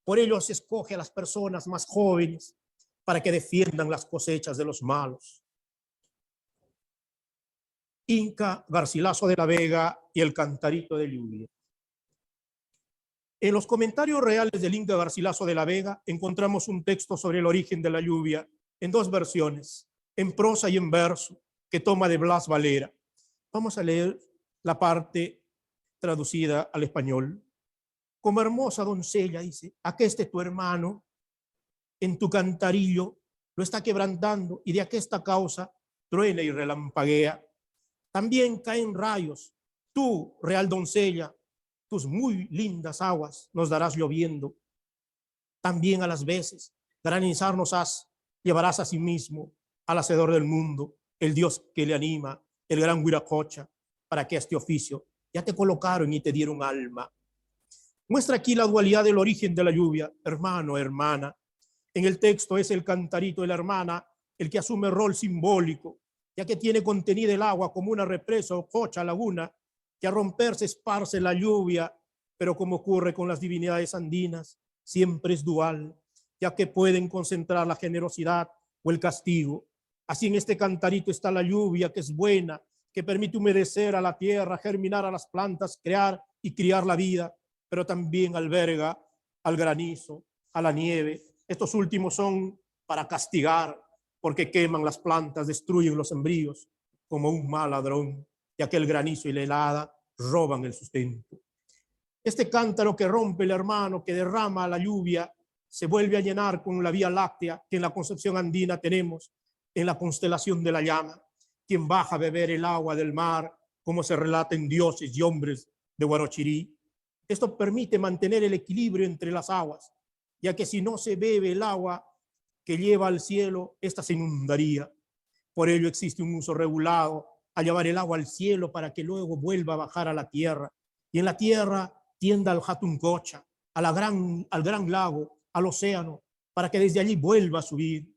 Por ello se escoge a las personas más jóvenes para que defiendan las cosechas de los malos. Inca, Garcilaso de la Vega y el Cantarito de Lluvia. En los comentarios reales del Inca Garcilaso de la Vega encontramos un texto sobre el origen de la lluvia en dos versiones, en prosa y en verso, que toma de Blas Valera. Vamos a leer la parte traducida al español. Como hermosa doncella, dice, aqueste tu hermano en tu cantarillo lo está quebrantando y de aquesta causa truena y relampaguea. También caen rayos. Tú, real doncella, tus muy lindas aguas nos darás lloviendo. También a las veces granizarnos has, llevarás a sí mismo al hacedor del mundo, el Dios que le anima, el gran Huiracocha, para que este oficio ya te colocaron y te dieron alma. Muestra aquí la dualidad del origen de la lluvia, hermano, hermana. En el texto es el cantarito de la hermana el que asume rol simbólico, ya que tiene contenida el agua como una represa o cocha, laguna, que a romperse esparce la lluvia, pero como ocurre con las divinidades andinas, siempre es dual, ya que pueden concentrar la generosidad o el castigo. Así en este cantarito está la lluvia, que es buena, que permite humedecer a la tierra, germinar a las plantas, crear y criar la vida, pero también alberga al granizo, a la nieve. Estos últimos son para castigar, porque queman las plantas, destruyen los sembríos como un mal ladrón, ya que el granizo y la helada roban el sustento. Este cántaro que rompe el hermano, que derrama la lluvia, se vuelve a llenar con la Vía Láctea que en la concepción andina tenemos, en la constelación de la llama, quien baja a beber el agua del mar, como se relata en Dioses y Hombres de Huarochirí. Esto permite mantener el equilibrio entre las aguas, ya que si no se bebe el agua que lleva al cielo, esta se inundaría. Por ello existe un uso regulado a llevar el agua al cielo para que luego vuelva a bajar a la tierra. Y en la tierra tienda al Hatuncocha, al gran lago, al océano, para que desde allí vuelva a subir.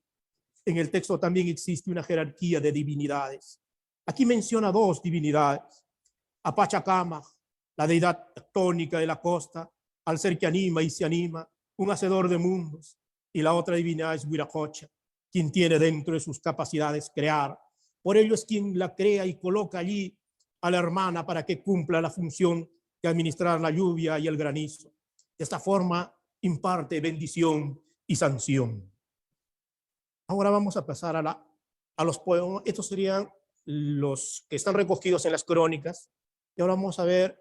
En el texto también existe una jerarquía de divinidades. Aquí menciona dos divinidades: a Pachacama, la deidad tectónica de la costa, al ser que anima y se anima, un hacedor de mundos, y la otra divinidad es Huiracocha, quien tiene dentro de sus capacidades crear. Por ello es quien la crea y coloca allí a la hermana para que cumpla la función de administrar la lluvia y el granizo. De esta forma imparte bendición y sanción. Ahora vamos a pasar a los poemas. Estos serían los que están recogidos en las crónicas. Y ahora vamos a ver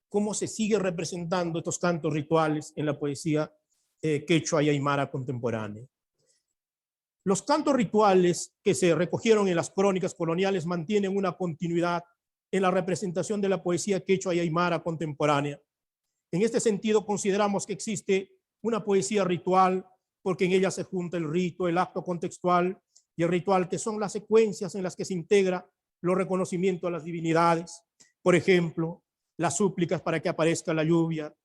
cómo se sigue representando estos cantos rituales en la poesía quechua y aymara contemporánea. Los cantos rituales que se recogieron en las crónicas coloniales mantienen una continuidad en la representación de la poesía quechua y aymara contemporánea. En este sentido, consideramos que existe una poesía ritual porque en ella se junta el rito, el acto contextual y el ritual, que son las secuencias en las que se integra los reconocimientos a las divinidades. Por ejemplo, las súplicas para que aparezca la lluvia,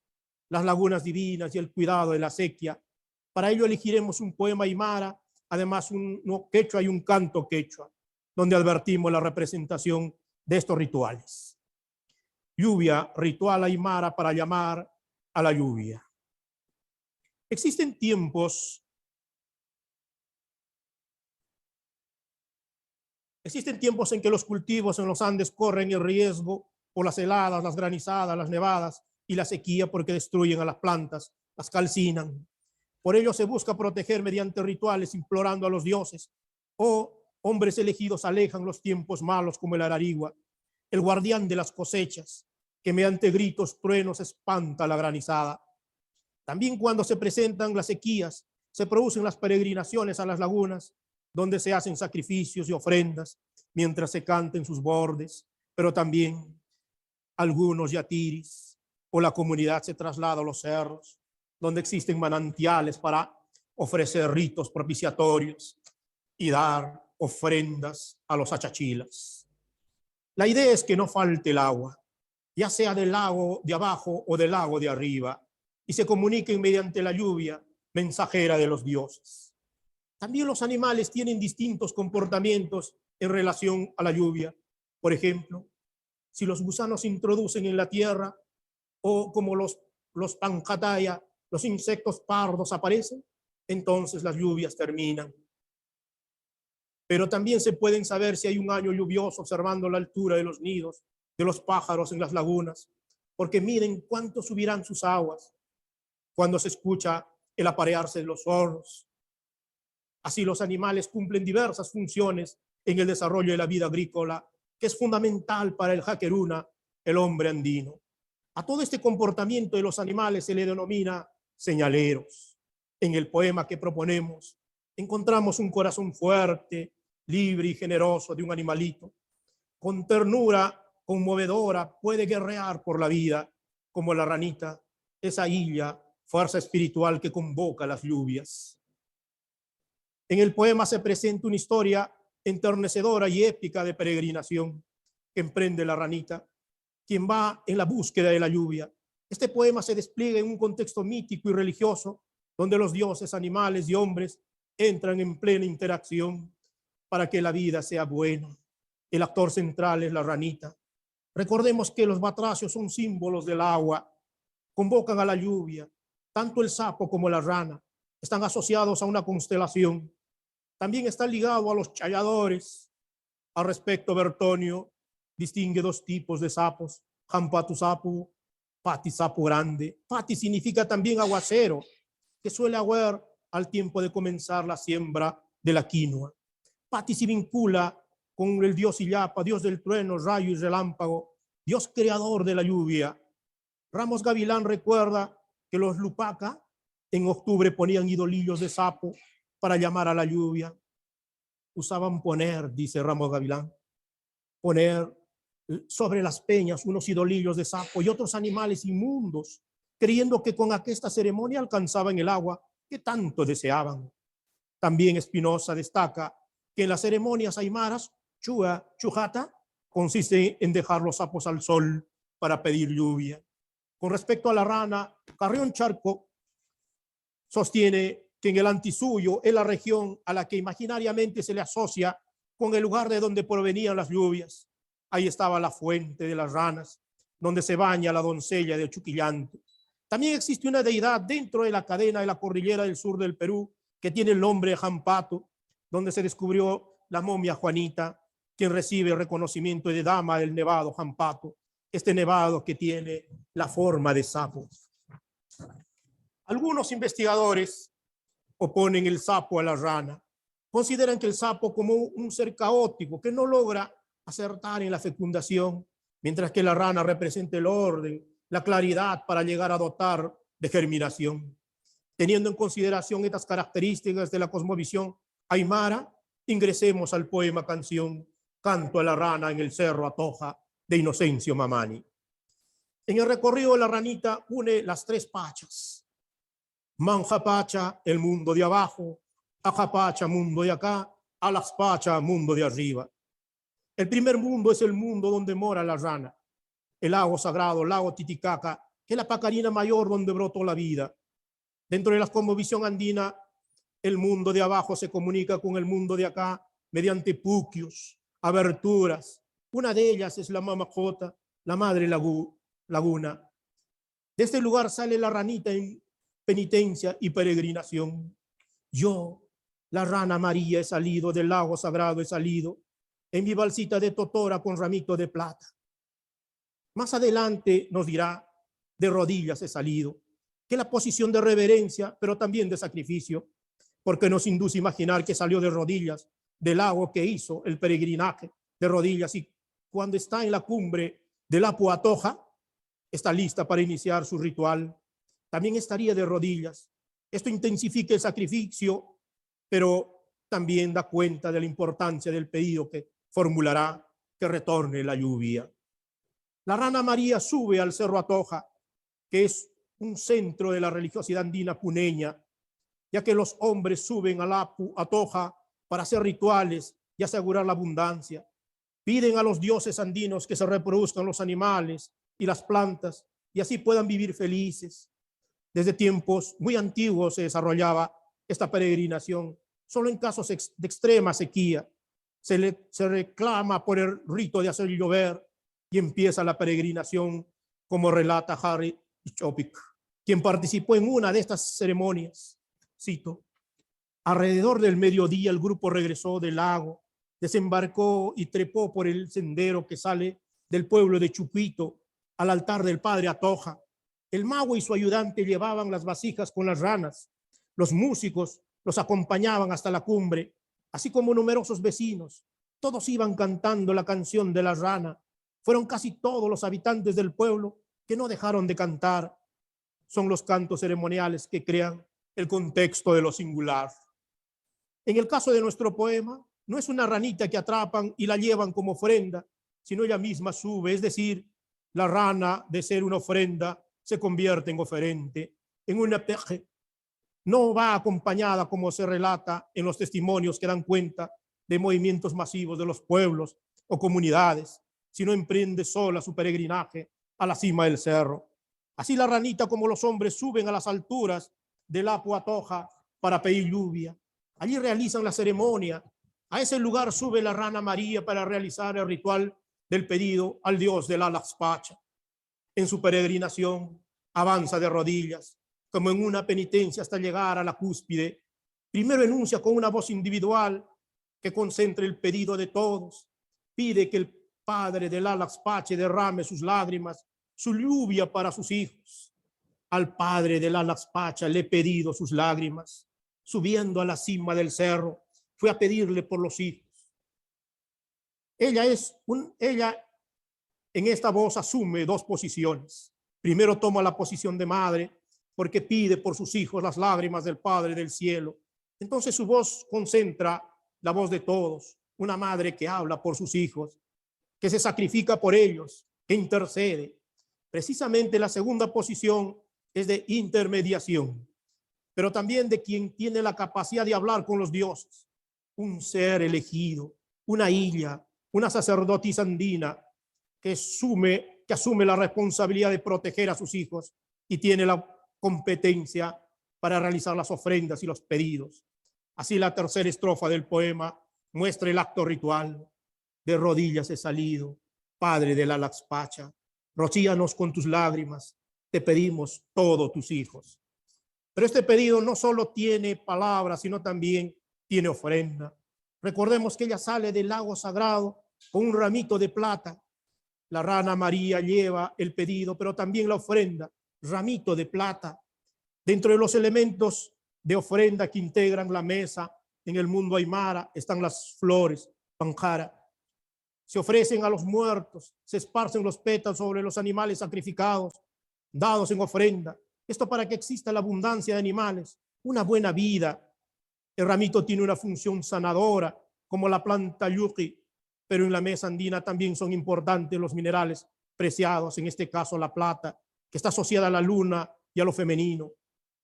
las lagunas divinas y el cuidado de la sequía. Para ello elegiremos un poema aymara, además un quechua y un canto quechua, donde advertimos la representación de estos rituales. Lluvia, ritual aymara para llamar a la lluvia. Existen tiempos en que los cultivos en los Andes corren el riesgo por las heladas, las granizadas, las nevadas y la sequía, porque destruyen a las plantas, las calcinan. Por ello se busca proteger mediante rituales, implorando a los dioses, o hombres elegidos alejan los tiempos malos, como el ararigua, el guardián de las cosechas, que mediante gritos, truenos espanta la granizada. También cuando se presentan las sequías, se producen las peregrinaciones a las lagunas, donde se hacen sacrificios y ofrendas, mientras se canta en sus bordes, pero también algunos yatiris o la comunidad se traslada a los cerros, donde existen manantiales para ofrecer ritos propiciatorios y dar ofrendas a los achachilas. La idea es que no falte el agua, ya sea del lago de abajo o del lago de arriba, y se comuniquen mediante la lluvia mensajera de los dioses. También los animales tienen distintos comportamientos en relación a la lluvia. Por ejemplo, si los gusanos se introducen en la tierra, o como los pancataya los insectos pardos aparecen, entonces las lluvias terminan. Pero también se pueden saber si hay un año lluvioso observando la altura de los nidos de los pájaros en las lagunas, porque miren cuánto subirán sus aguas cuando se escucha el aparearse de los hornos. Así los animales cumplen diversas funciones en el desarrollo de la vida agrícola, que es fundamental para el jaqueruna, el hombre andino. A todo este comportamiento de los animales se le denomina señaleros. En el poema que proponemos encontramos un corazón fuerte, libre y generoso de un animalito. Con ternura conmovedora puede guerrear por la vida, como la ranita, esa hilla, fuerza espiritual que convoca las lluvias. En el poema se presenta una historia enternecedora y épica de peregrinación que emprende la ranita, quien va en la búsqueda de la lluvia. Este poema se despliega en un contexto mítico y religioso, donde los dioses, animales y hombres entran en plena interacción para que la vida sea buena. El actor central es la ranita. Recordemos que los batracios son símbolos del agua, convocan a la lluvia. Tanto el sapo como la rana están asociados a una constelación. También está ligado a los chayadores. Al respecto, Bertonio distingue dos tipos de sapos: jampatu sapo, pati sapo grande. Pati significa también aguacero, que suele aguar al tiempo de comenzar la siembra de la quinoa. Pati se vincula con el dios Illapa, dios del trueno, rayo y relámpago, dios creador de la lluvia. Ramos Gavilán recuerda que los Lupaca en octubre ponían idolillos de sapo para llamar a la lluvia. Usaban poner, dice Ramos Gavilán, poner sobre las peñas unos idolillos de sapo y otros animales inmundos, creyendo que con aquesta ceremonia alcanzaban el agua que tanto deseaban. También Espinosa destaca que en las ceremonias aymaras, chujata, consiste en dejar los sapos al sol para pedir lluvia. Con respecto a la rana, Carrión Charco sostiene que en el Antisuyo es la región a la que imaginariamente se le asocia con el lugar de donde provenían las lluvias. Ahí estaba la fuente de las ranas, donde se baña la doncella de Chuquillanto. También existe una deidad dentro de la cadena de la cordillera del sur del Perú que tiene el nombre de Jampato, donde se descubrió la momia Juanita, quien recibe el reconocimiento de dama del nevado Jampato, este nevado que tiene la forma de sapo. Algunos investigadores oponen el sapo a la rana. Consideran que el sapo como un ser caótico que no logra acertar en la fecundación, mientras que la rana representa el orden, la claridad para llegar a dotar de germinación. Teniendo en consideración estas características de la cosmovisión aymara, ingresemos al poema canción Canto a la rana en el Cerro Atoja de Inocencio Mamani. En el recorrido la ranita une las tres pachas: Manjapacha, el mundo de abajo; Ajapacha, mundo de acá; Alaxpacha, mundo de arriba. El primer mundo es el mundo donde mora la rana, el lago sagrado, lago Titicaca, que es la pacarina mayor donde brotó la vida. Dentro de la cosmovisión andina, el mundo de abajo se comunica con el mundo de acá mediante puquios, aberturas. Una de ellas es la Mamajota, la madre laguna. De este lugar sale la ranita en penitencia y peregrinación. Yo, la rana María, he salido del lago sagrado, he salido en mi balsita de totora con ramito de plata. Más adelante nos dirá, de rodillas he salido, que la posición de reverencia, pero también de sacrificio, porque nos induce a imaginar que salió de rodillas del lago que hizo el peregrinaje de rodillas, y cuando está en la cumbre del Apu Atoja, está lista para iniciar su ritual. También estaría de rodillas. Esto intensifica el sacrificio, pero también da cuenta de la importancia del pedido que formulará que retorne la lluvia. La rana María sube al Cerro Atoja, que es un centro de la religiosidad andina puneña, ya que los hombres suben al Apu Atoja para hacer rituales y asegurar la abundancia. Piden a los dioses andinos que se reproduzcan los animales y las plantas y así puedan vivir felices. Desde tiempos muy antiguos se desarrollaba esta peregrinación. Solo en casos de extrema sequía se reclama por el rito de hacer llover y empieza la peregrinación, como relata Harry Chopik. quien participó en una de estas ceremonias. Cito: alrededor del mediodía el grupo regresó del lago, desembarcó y trepó por el sendero que sale del pueblo de Chucuito al altar del padre Atoja. El mago y su ayudante llevaban las vasijas con las ranas. Los músicos los acompañaban hasta la cumbre, así como numerosos vecinos. Todos iban cantando la canción de la rana. Fueron casi todos los habitantes del pueblo que no dejaron de cantar. Son los cantos ceremoniales que crean el contexto de lo singular. En el caso de nuestro poema, no es una ranita que atrapan y la llevan como ofrenda, sino ella misma sube, es decir, la rana, de ser una ofrenda, se convierte en oferente, en una peje. No va acompañada, como se relata en los testimonios que dan cuenta de movimientos masivos de los pueblos o comunidades, sino emprende sola su peregrinaje a la cima del cerro. Así la ranita, como los hombres, suben a las alturas del Apu Atoja para pedir lluvia. Allí realizan la ceremonia. A ese lugar sube la rana María para realizar el ritual del pedido al dios del Alaxpacha. En su peregrinación avanza de rodillas, como en una penitencia, hasta llegar a la cúspide. Primero enuncia con una voz individual que concentre el pedido de todos. Pide que el padre del Alaxpache derrame sus lágrimas, su lluvia para sus hijos. Al padre del Alaxpacha le he pedido sus lágrimas. Subiendo a la cima del cerro, fue a pedirle por los hijos. Ella en esta voz asume dos posiciones. Primero toma la posición de madre, porque pide por sus hijos las lágrimas del Padre del cielo. Entonces su voz concentra la voz de todos, una madre que habla por sus hijos, que se sacrifica por ellos, que intercede. Precisamente la segunda posición es de intermediación, pero también de quien tiene la capacidad de hablar con los dioses, un ser elegido, una hija, una sacerdotisa andina que asume la responsabilidad de proteger a sus hijos y tiene la competencia para realizar las ofrendas y los pedidos. Así la tercera estrofa del poema muestra el acto ritual. De rodillas he salido, Padre del Alaxpacha, rocíanos con tus lágrimas, te pedimos todos tus hijos. Pero este pedido no solo tiene palabras, sino también tiene ofrenda. Recordemos que ella sale del lago sagrado con un ramito de plata. La rana María lleva el pedido, pero también la ofrenda, ramito de plata. Dentro de los elementos de ofrenda que integran la mesa en el mundo aymara están las flores, panjara. Se ofrecen a los muertos, se esparcen los pétalos sobre los animales sacrificados, dados en ofrenda. Esto para que exista la abundancia de animales, una buena vida. El ramito tiene una función sanadora, como la planta yuqui, pero en la mesa andina también son importantes los minerales preciados, en este caso la plata, que está asociada a la luna y a lo femenino.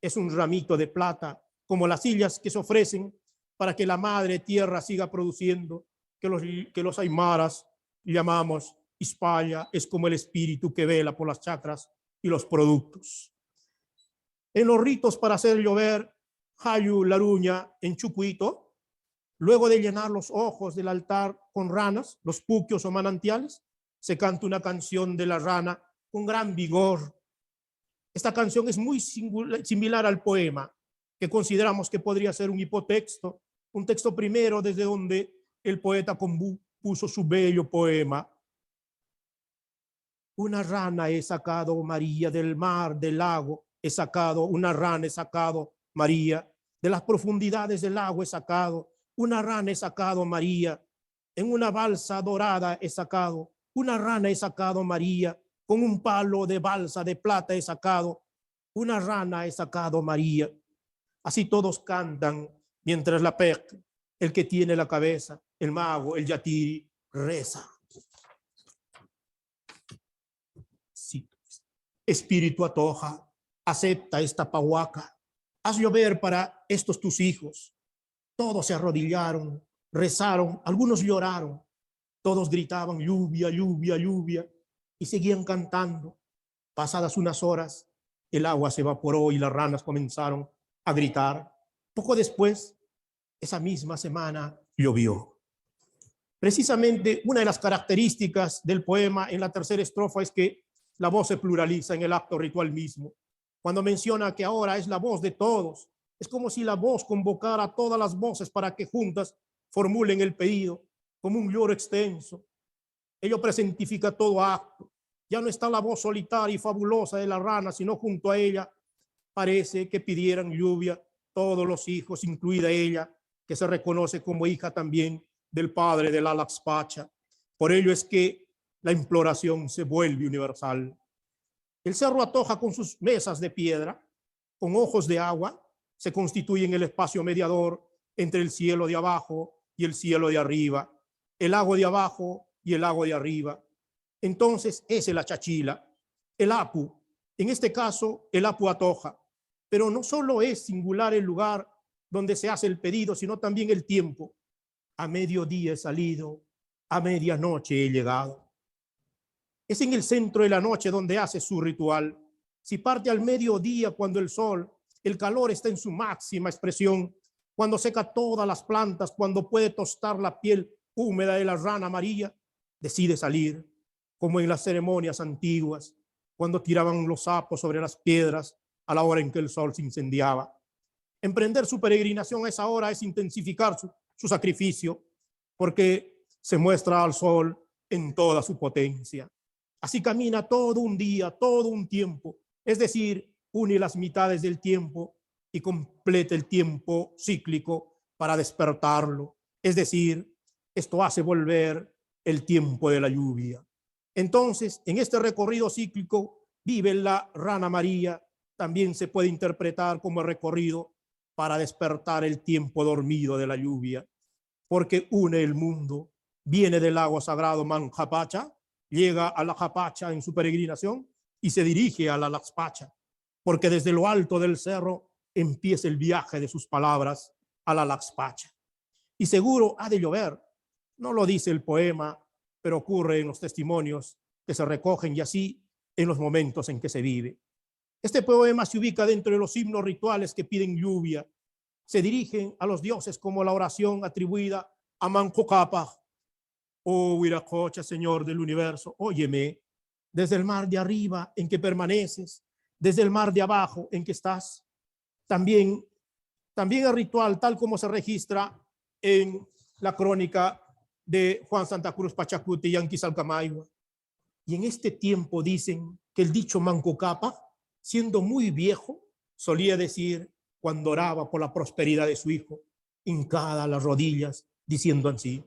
Es un ramito de plata, como las sillas que se ofrecen para que la madre tierra siga produciendo, que los aymaras llamamos Ispaya, es como el espíritu que vela por las chacras y los productos. En los ritos para hacer llover Hayu Laruña en Chucuito, luego de llenar los ojos del altar con ranas, los puquios o manantiales, se canta una canción de la rana con gran vigor. Esta canción es muy similar al poema, que consideramos que podría ser un hipotexto, un texto primero desde donde el poeta compuso su bello poema. Una rana he sacado, María, del mar, del lago, he sacado, una rana he sacado, María, de las profundidades del lago he sacado, una rana he sacado, María, en una balsa dorada he sacado, una rana he sacado, María, con un palo de balsa de plata he sacado, una rana he sacado, María. Así todos cantan, mientras la pec, el que tiene la cabeza, el mago, el yatiri, reza. Sí. Espíritu Atoja, acepta esta pahuaca, haz llover para estos tus hijos. Todos se arrodillaron, rezaron, algunos lloraron, todos gritaban lluvia, lluvia, lluvia y seguían cantando. Pasadas unas horas, el agua se evaporó y las ranas comenzaron a gritar. Poco después, esa misma semana, llovió. Precisamente una de las características del poema en la tercera estrofa es que la voz se pluraliza en el acto ritual mismo. Cuando menciona que ahora es la voz de todos, es como si la voz convocara a todas las voces para que juntas formulen el pedido, como un lloro extenso. Ello presentifica todo acto. Ya no está la voz solitaria y fabulosa de la rana, sino junto a ella parece que pidieran lluvia todos los hijos, incluida ella, que se reconoce como hija también del padre de la Laxpacha. Por ello es que la imploración se vuelve universal. El Cerro Atoja, con sus mesas de piedra, con ojos de agua, se constituye en el espacio mediador entre el cielo de abajo y el cielo de arriba, el lago de abajo y el lago de arriba. Entonces es el Achachila, el Apu, en este caso el Apu Atoja. Pero no solo es singular el lugar donde se hace el pedido, sino también el tiempo. A mediodía he salido, a medianoche he llegado. Es en el centro de la noche donde hace su ritual. Si parte al mediodía, cuando el sol, el calor está en su máxima expresión, cuando seca todas las plantas, cuando puede tostar la piel húmeda de la rana amarilla, decide salir, como en las ceremonias antiguas, cuando tiraban los sapos sobre las piedras a la hora en que el sol se incendiaba. Emprender su peregrinación a esa hora es intensificar su sacrificio, porque se muestra al sol en toda su potencia. Así camina todo un día, todo un tiempo, es decir, une las mitades del tiempo y completa el tiempo cíclico para despertarlo. Es decir, esto hace volver el tiempo de la lluvia. Entonces, en este recorrido cíclico vive la rana María, también se puede interpretar como recorrido para despertar el tiempo dormido de la lluvia, porque une el mundo, viene del lago sagrado Manjapacha, llega a la Japacha en su peregrinación y se dirige a la Laxpacha, porque desde lo alto del cerro empieza el viaje de sus palabras a la Laxpacha. Y seguro ha de llover, no lo dice el poema, pero ocurre en los testimonios que se recogen y así en los momentos en que se vive. Este poema se ubica dentro de los himnos rituales que piden lluvia. Se dirigen a los dioses como la oración atribuida a Manco-Cápac. Oh Huiracocha, Señor del universo, óyeme, desde el mar de arriba en que permaneces, desde el mar de abajo en que estás. También el ritual, tal como se registra en la crónica de Juan Santa Cruz Pachacuti y Anquizalcamayua. Y en este tiempo dicen que el dicho Manco-Cápac, siendo muy viejo, solía decir cuando oraba por la prosperidad de su hijo, hincada a las rodillas, diciendo así: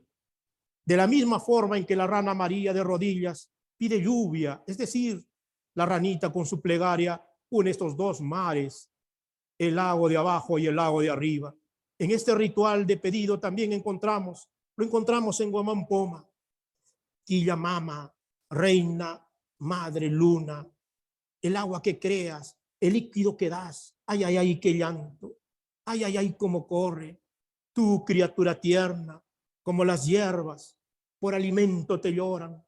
de la misma forma en que la rana María de rodillas pide lluvia, es decir, la ranita con su plegaria une estos dos mares, el lago de abajo y el lago de arriba. En este ritual de pedido también lo encontramos en Guamampoma. Quillamama, reina, madre luna, el agua que creas, el líquido que das, ay, ay, ay, qué llanto, ay, ay, ay, cómo corre, tú, criatura tierna, como las hierbas, por alimento te lloran,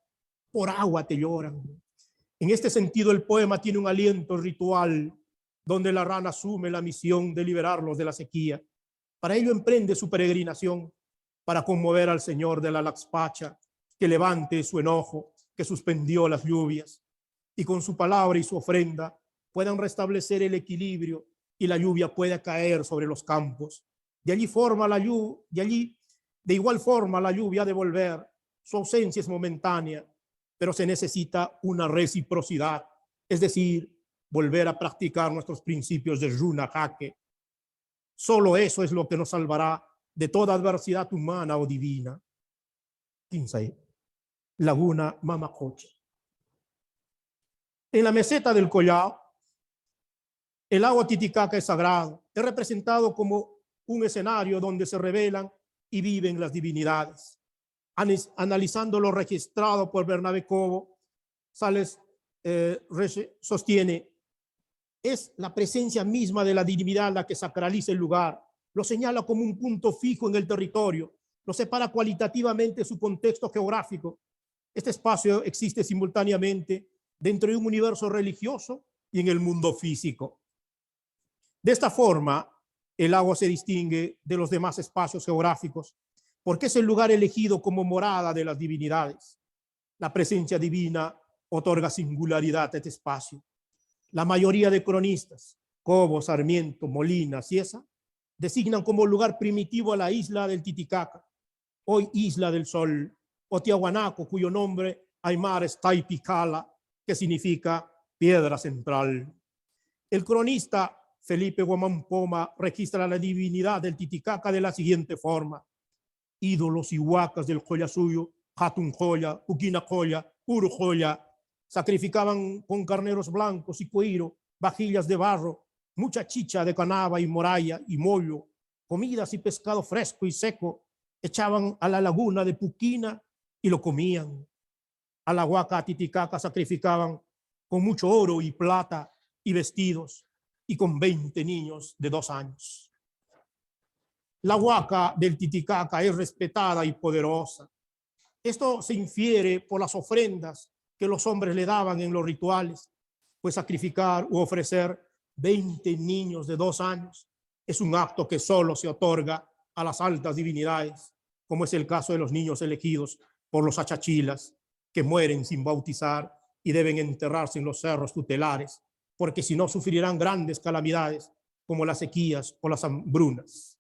por agua te lloran. En este sentido, el poema tiene un aliento ritual donde la rana asume la misión de liberarlos de la sequía. Para ello emprende su peregrinación para conmover al Señor de la Laxpacha, que levante su enojo, que suspendió las lluvias, y con su palabra y su ofrenda puedan restablecer el equilibrio y la lluvia pueda caer sobre los campos. De igual forma la lluvia ha de volver. Su ausencia es momentánea, pero se necesita una reciprocidad, es decir, volver a practicar nuestros principios de Runa Jaque. Solo eso es lo que nos salvará de toda adversidad humana o divina. 15. Laguna Mamacoche. En la meseta del Collao, el lago Titicaca es sagrado, es representado como un escenario donde se revelan y viven las divinidades. Analizando lo registrado por Bernabé Cobo, Sales sostiene: es la presencia misma de la divinidad la que sacraliza el lugar, lo señala como un punto fijo en el territorio, lo separa cualitativamente su contexto geográfico. Este espacio existe simultáneamente dentro de un universo religioso y en el mundo físico. De esta forma, el lago se distingue de los demás espacios geográficos porque es el lugar elegido como morada de las divinidades. La presencia divina otorga singularidad a este espacio. La mayoría de cronistas, Cobo, Sarmiento, Molina, Ciesa, designan como lugar primitivo a la isla del Titicaca, hoy Isla del Sol, o Tiahuanaco, cuyo nombre aymara es Taipicala, que significa piedra central. El cronista Felipe Guamampoma registra la divinidad del Titicaca de la siguiente forma: ídolos y huacas del Collasuyo, Hatun Joya, Uquina Joya, Uru Joya, sacrificaban con carneros blancos y cuiro, vajillas de barro, mucha chicha de canaba y moralla y mollo, comidas y pescado fresco y seco, echaban a la laguna de Puquina y lo comían. A la huaca Titicaca sacrificaban con mucho oro y plata y vestidos y con 20 niños de 2 años. La huaca del Titicaca es respetada y poderosa. Esto se infiere por las ofrendas que los hombres le daban en los rituales, pues sacrificar u ofrecer 20 niños de 2 años es un acto que solo se otorga a las altas divinidades, como es el caso de los niños elegidos por los achachilas, que mueren sin bautizar y deben enterrarse en los cerros tutelares, porque si no sufrirán grandes calamidades como las sequías o las hambrunas.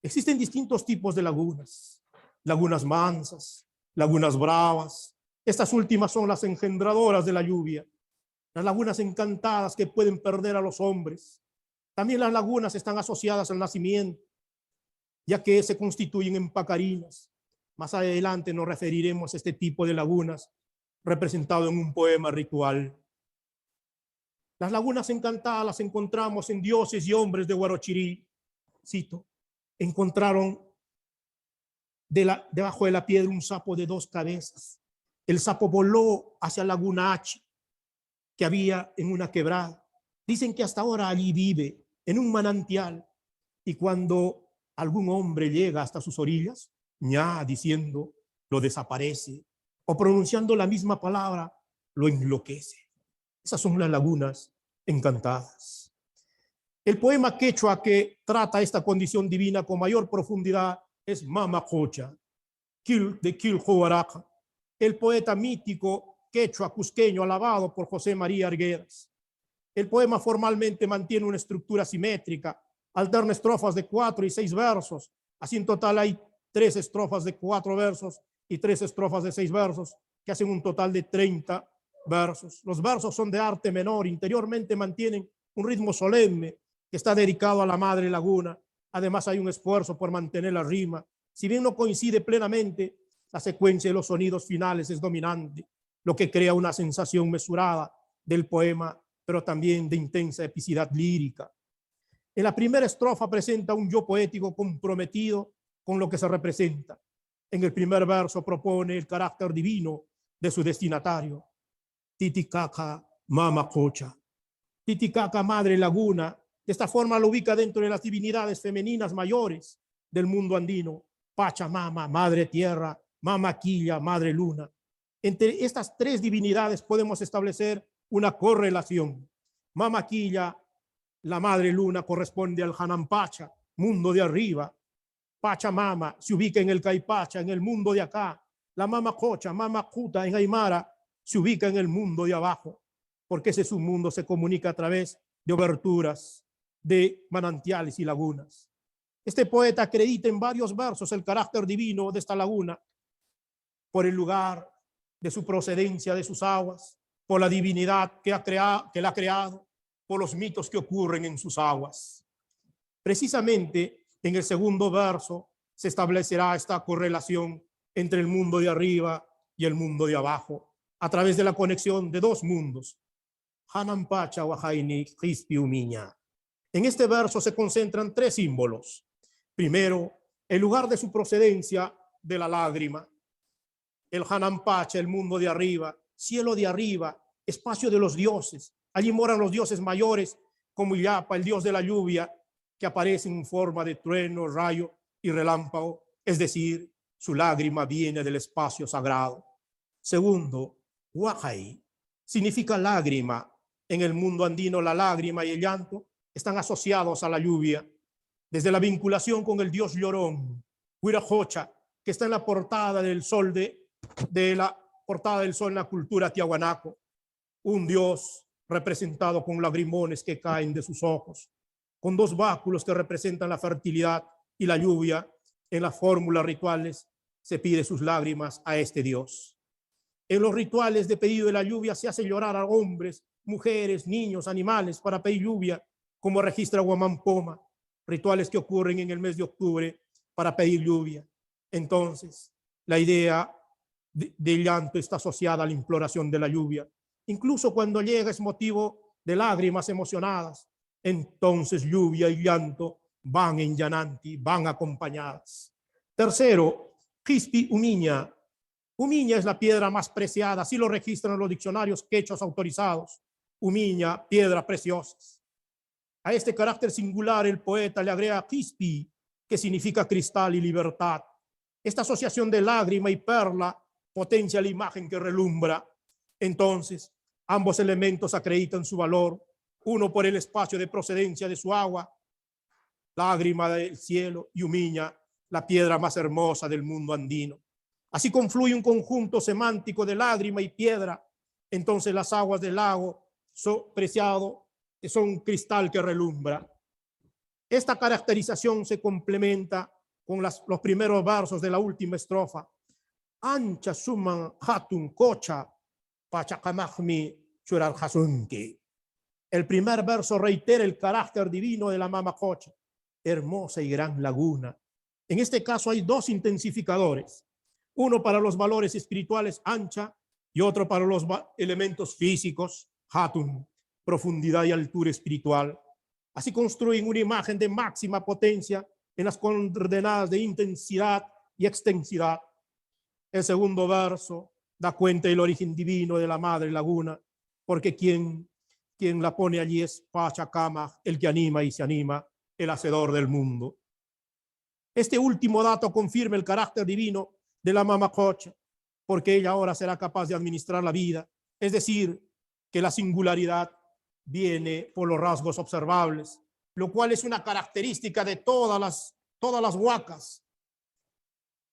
Existen distintos tipos de lagunas: lagunas mansas, lagunas bravas. Estas últimas son las engendradoras de la lluvia. Las lagunas encantadas que pueden perder a los hombres. También las lagunas están asociadas al nacimiento, ya que se constituyen en pacarinas. Más adelante nos referiremos a este tipo de lagunas representado en un poema ritual. Las lagunas encantadas las encontramos en dioses y hombres de Huarochirí. Cito: encontraron debajo de la piedra un sapo de 2 cabezas. El sapo voló hacia Laguna H, que había en una quebrada. Dicen que hasta ahora allí vive, en un manantial, y cuando algún hombre llega hasta sus orillas, ña diciendo, lo desaparece, o pronunciando la misma palabra, lo enloquece. Esas son las lagunas encantadas. El poema quechua que trata esta condición divina con mayor profundidad es Mamacocha, de Quilhuaraca, el poeta mítico quechua cusqueño alabado por José María Arguedas. El poema formalmente mantiene una estructura simétrica, alterna estrofas de 4 y 6 versos. Así en total hay 3 estrofas de 4 versos y 3 estrofas de 6 versos, que hacen un total de 30 versos. Los versos son de arte menor, interiormente mantienen un ritmo solemne que está dedicado a la madre laguna. Además hay un esfuerzo por mantener la rima. Si bien no coincide plenamente, la secuencia de los sonidos finales es dominante, lo que crea una sensación mesurada del poema, pero también de intensa epicidad lírica. En la primera estrofa presenta un yo poético comprometido con lo que se representa. En el primer verso propone el carácter divino de su destinatario. Titicaca, Mamacocha. Titicaca, madre laguna. De esta forma lo ubica dentro de las divinidades femeninas mayores del mundo andino: Pachamama, madre tierra; Mamaquilla, madre luna. Entre estas 3 divinidades podemos establecer una correlación. Mamaquilla, la madre luna, corresponde al Hanampacha, mundo de arriba. Pachamama se ubica en el Caipacha, en el mundo de acá. La Mamacocha, Mamacuta en Aymara, se ubica en el mundo de abajo, porque ese submundo se comunica a través de oberturas, de manantiales y lagunas. Este poeta acredita en varios versos el carácter divino de esta laguna por el lugar de su procedencia de sus aguas, por la divinidad que la ha creado, por los mitos que ocurren en sus aguas. Precisamente en el segundo verso se establecerá esta correlación entre el mundo de arriba y el mundo de abajo, a través de la conexión de 2 mundos: Hanampacha, Huajaini, Xispiumiña. En este verso se concentran 3 símbolos. Primero, el lugar de su procedencia de la lágrima. El Hanampacha, el mundo de arriba, cielo de arriba, espacio de los dioses. Allí moran los dioses mayores, como Illapa, el dios de la lluvia, que aparece en forma de trueno, rayo y relámpago, es decir, su lágrima viene del espacio sagrado. Segundo, Huajay significa lágrima. En el mundo andino, la lágrima y el llanto están asociados a la lluvia, desde la vinculación con el dios llorón, Huirajocha, que está en la portada del sol de la portada del sol en la cultura tiahuanaco, un dios representado con lagrimones que caen de sus ojos, con dos báculos que representan la fertilidad y la lluvia. En las fórmulas rituales se pide sus lágrimas a este Dios. En los rituales de pedido de la lluvia se hace llorar a hombres, mujeres, niños, animales para pedir lluvia, como registra Huamampoma, rituales que ocurren en el mes de octubre para pedir lluvia. Entonces, la idea de llanto está asociada a la imploración de la lluvia. Incluso cuando llega es motivo de lágrimas emocionadas. Entonces, lluvia y llanto van en llananti, van acompañadas. Tercero, Quispi Umiña. Umiña es la piedra más preciada, así lo registran los diccionarios quechuas autorizados. Umiña, piedra preciosa. A este carácter singular el poeta le agrega Quispi, que significa cristal y libertad. Esta asociación de lágrima y perla potencia la imagen que relumbra. Entonces, ambos elementos acreditan su valor, uno por el espacio de procedencia de su agua, lágrima del cielo, y Umiña, la piedra más hermosa del mundo andino. Así confluye un conjunto semántico de lágrima y piedra. Entonces las aguas del lago son preciado, son un cristal que relumbra. Esta caracterización se complementa con los primeros versos de la última estrofa. Ancha suman hatun kocha pachakamahmi churar hasunki. El primer verso reitera el carácter divino de la Mamacocha, hermosa y gran laguna. En este caso hay dos intensificadores, uno para los valores espirituales, ancha, y otro para los elementos físicos, hatun, profundidad y altura espiritual. Así construyen una imagen de máxima potencia en las coordenadas de intensidad y extensidad. El segundo verso da cuenta del origen divino de la madre laguna, porque quien la pone allí es Pachacama, el que anima y se anima, el hacedor del mundo. Este último dato confirma el carácter divino de la Mamacocha, porque ella ahora será capaz de administrar la vida, es decir, que la singularidad viene por los rasgos observables, lo cual es una característica de todas las huacas.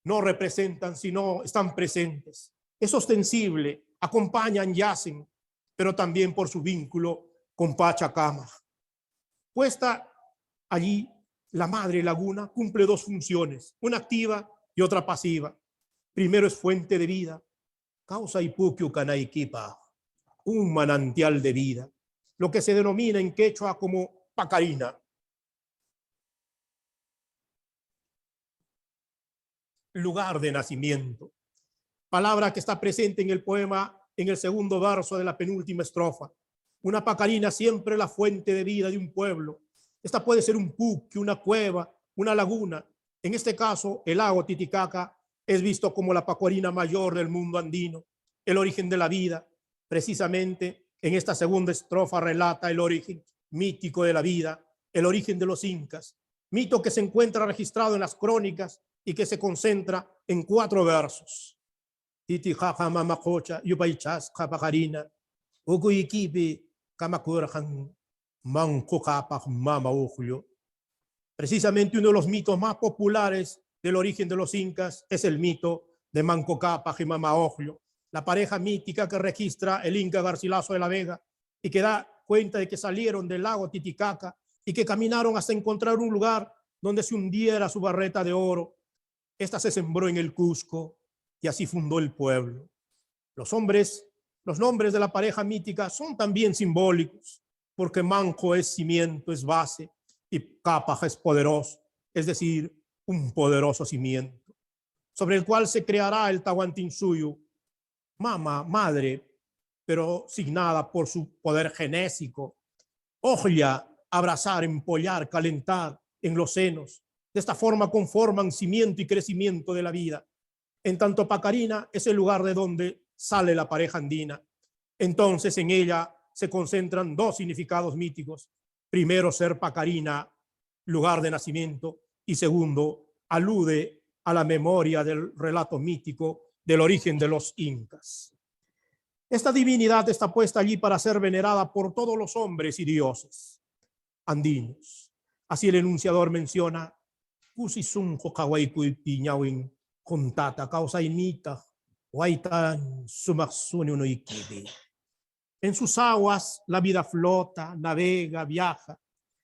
No representan, sino están presentes. Es ostensible, acompañan, yacen, pero también por su vínculo con Pachacama. Puesta allí, la madre laguna cumple dos funciones, una activa y otra pasiva. Primero es fuente de vida, causa ipukiu canaiquipa, un manantial de vida, lo que se denomina en quechua como pacarina. Lugar de nacimiento, palabra que está presente en el poema en el segundo verso de la penúltima estrofa. Una pacarina siempre la fuente de vida de un pueblo. Esta puede ser un puque, una cueva, una laguna. En este caso, el lago Titicaca es visto como la pacarina mayor del mundo andino, el origen de la vida. Precisamente en esta segunda estrofa relata el origen mítico de la vida, el origen de los incas, mito que se encuentra registrado en las crónicas y que se concentra en 4 versos. Titicaca mamacocha yupaychas pacarina, ukuikipi kamakurhan mancocapac mamaujulio. Precisamente uno de los mitos más populares del origen de los incas es el mito de Manco Cápac y Mama Oglio, la pareja mítica que registra el inca Garcilaso de la Vega y que da cuenta de que salieron del lago Titicaca y que caminaron hasta encontrar un lugar donde se hundiera su barreta de oro. Esta se sembró en el Cusco y así fundó el pueblo. Los nombres de la pareja mítica son también simbólicos, porque Manco es cimiento, es base, y Cápac es poderoso, es decir, un poderoso cimiento, sobre el cual se creará el Tahuantinsuyo, mama, madre, pero signada por su poder genésico. Oglia, abrazar, empollar, calentar en los senos. De esta forma conforman cimiento y crecimiento de la vida. En tanto, Pacarina es el lugar de donde sale la pareja andina. Entonces, en ella se concentran dos significados míticos. Primero, ser Pacarina, lugar de nacimiento, y segundo, alude a la memoria del relato mítico del origen de los incas. Esta divinidad está puesta allí para ser venerada por todos los hombres y dioses andinos. Así el enunciador menciona Kusisunjo Kawaikui Piñawin Juntata Causa Inita Waitan Sumaxuni no Ikibi. En sus aguas la vida flota, navega, viaja.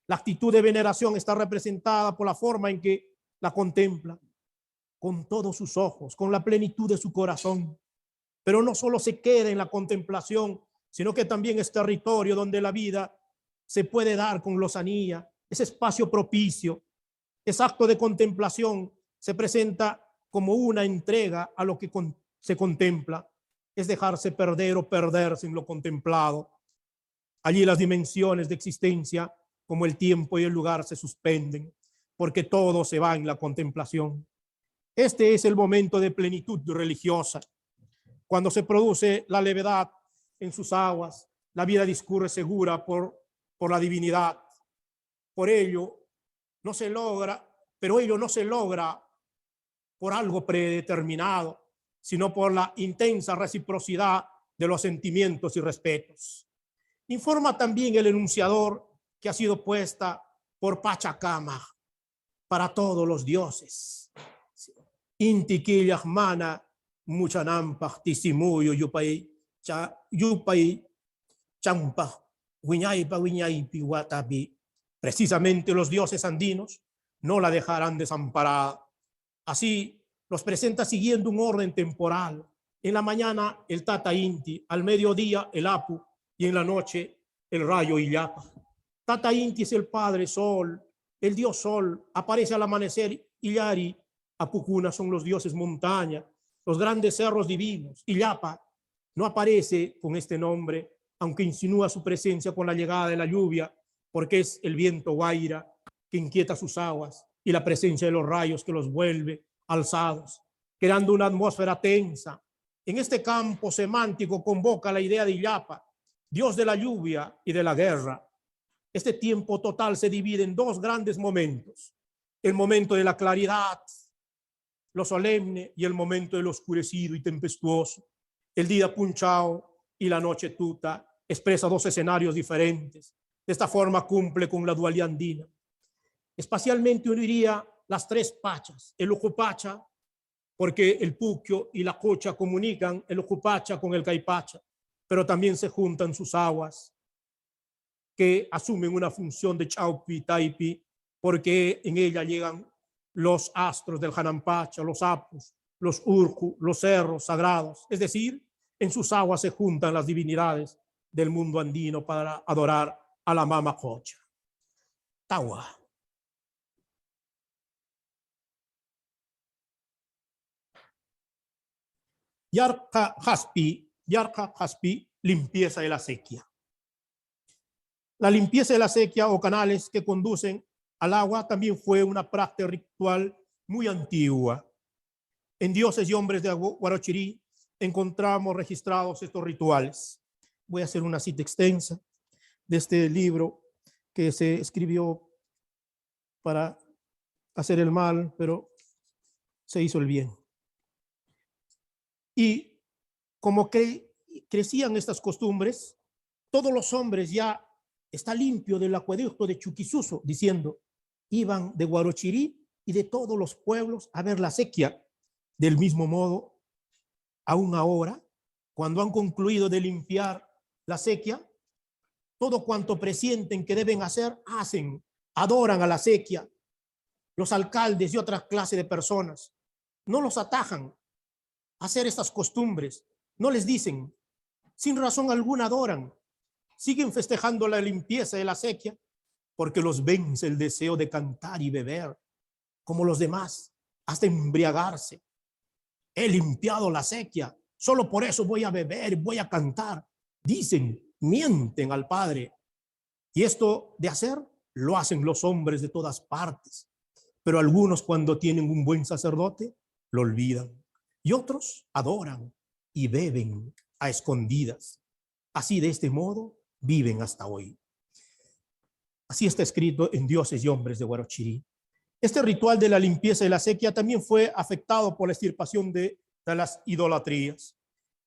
La actitud de veneración está representada por la forma en que la contempla, con todos sus ojos, con la plenitud de su corazón. Pero no solo se queda en la contemplación, sino que también es territorio donde la vida se puede dar con lozanía, es espacio propicio. Ese acto de contemplación se presenta como una entrega a lo que se contempla, es dejarse perder o perderse en lo contemplado. Allí las dimensiones de existencia, como el tiempo y el lugar, se suspenden, porque todo se va en la contemplación. Este es el momento de plenitud religiosa, cuando se produce la levedad en sus aguas, la vida discurre segura por la divinidad. Por ello, no se logra, pero ello no se logra por algo predeterminado, sino por la intensa reciprocidad de los sentimientos y respetos. Informa también el enunciador que ha sido puesta por Pachacama para todos los dioses. Inti Quillahmana, Muchanampa, Tisimuyo, Yupay, Champa, Huiñaipa, Huiñaipi, Guatapi. Precisamente los dioses andinos no la dejarán desamparada. Así los presenta siguiendo un orden temporal. En la mañana el Tata Inti, al mediodía el Apu y en la noche el rayo Illapa. Tata Inti es el padre sol, el dios sol, aparece al amanecer. Illari, Apucuna son los dioses montaña, los grandes cerros divinos. Illapa no aparece con este nombre, aunque insinúa su presencia con la llegada de la lluvia, porque es el viento guaira que inquieta sus aguas y la presencia de los rayos que los vuelve alzados, creando una atmósfera tensa. En este campo semántico convoca la idea de Illapa, dios de la lluvia y de la guerra. Este tiempo total se divide en dos grandes momentos: el momento de la claridad, lo solemne, y el momento del oscurecido y tempestuoso. El día punchao y la noche tuta expresa dos escenarios diferentes. De esta forma cumple con la dualidad andina. Espacialmente uniría las tres pachas: el Ujupacha, porque el Puquio y la Cocha comunican el Ujupacha con el Caipacha, pero también se juntan sus aguas, que asumen una función de Chaupi, Taipi, porque en ella llegan los astros del Janampacha, los Apus, los Urju, los cerros sagrados. Es decir, en sus aguas se juntan las divinidades del mundo andino para adorar a la Mama Cocha. Tawa. Yarka Haspi, limpieza de la sequía. La limpieza de la sequía o canales que conducen al agua también fue una práctica ritual muy antigua. En Dioses y Hombres de Guarochirí encontramos registrados estos rituales. Voy a hacer una cita extensa de este libro que se escribió para hacer el mal, pero se hizo el bien. Y como crecían estas costumbres, todos los hombres ya está limpio del acueducto de Chuquisuso, diciendo, iban de Guarochirí y de todos los pueblos a ver la sequía. Del mismo modo, aún ahora, cuando han concluido de limpiar la sequía, todo cuanto presienten que deben hacer, hacen, adoran a la sequía. Los alcaldes y otras clases de personas no los atajan a hacer estas costumbres, no les dicen, sin razón alguna adoran, siguen festejando la limpieza de la sequía porque los vence el deseo de cantar y beber como los demás, hasta embriagarse. He limpiado la sequía, solo por eso voy a beber, voy a cantar. Dicen, mienten al Padre. Y esto de hacer lo hacen los hombres de todas partes, pero algunos, cuando tienen un buen sacerdote, lo olvidan, y otros adoran y beben a escondidas. Así, de este modo, viven hasta hoy. Así está escrito en Dioses y Hombres de Guarochirí. Este ritual de la limpieza de la sequía también fue afectado por la extirpación de las idolatrías,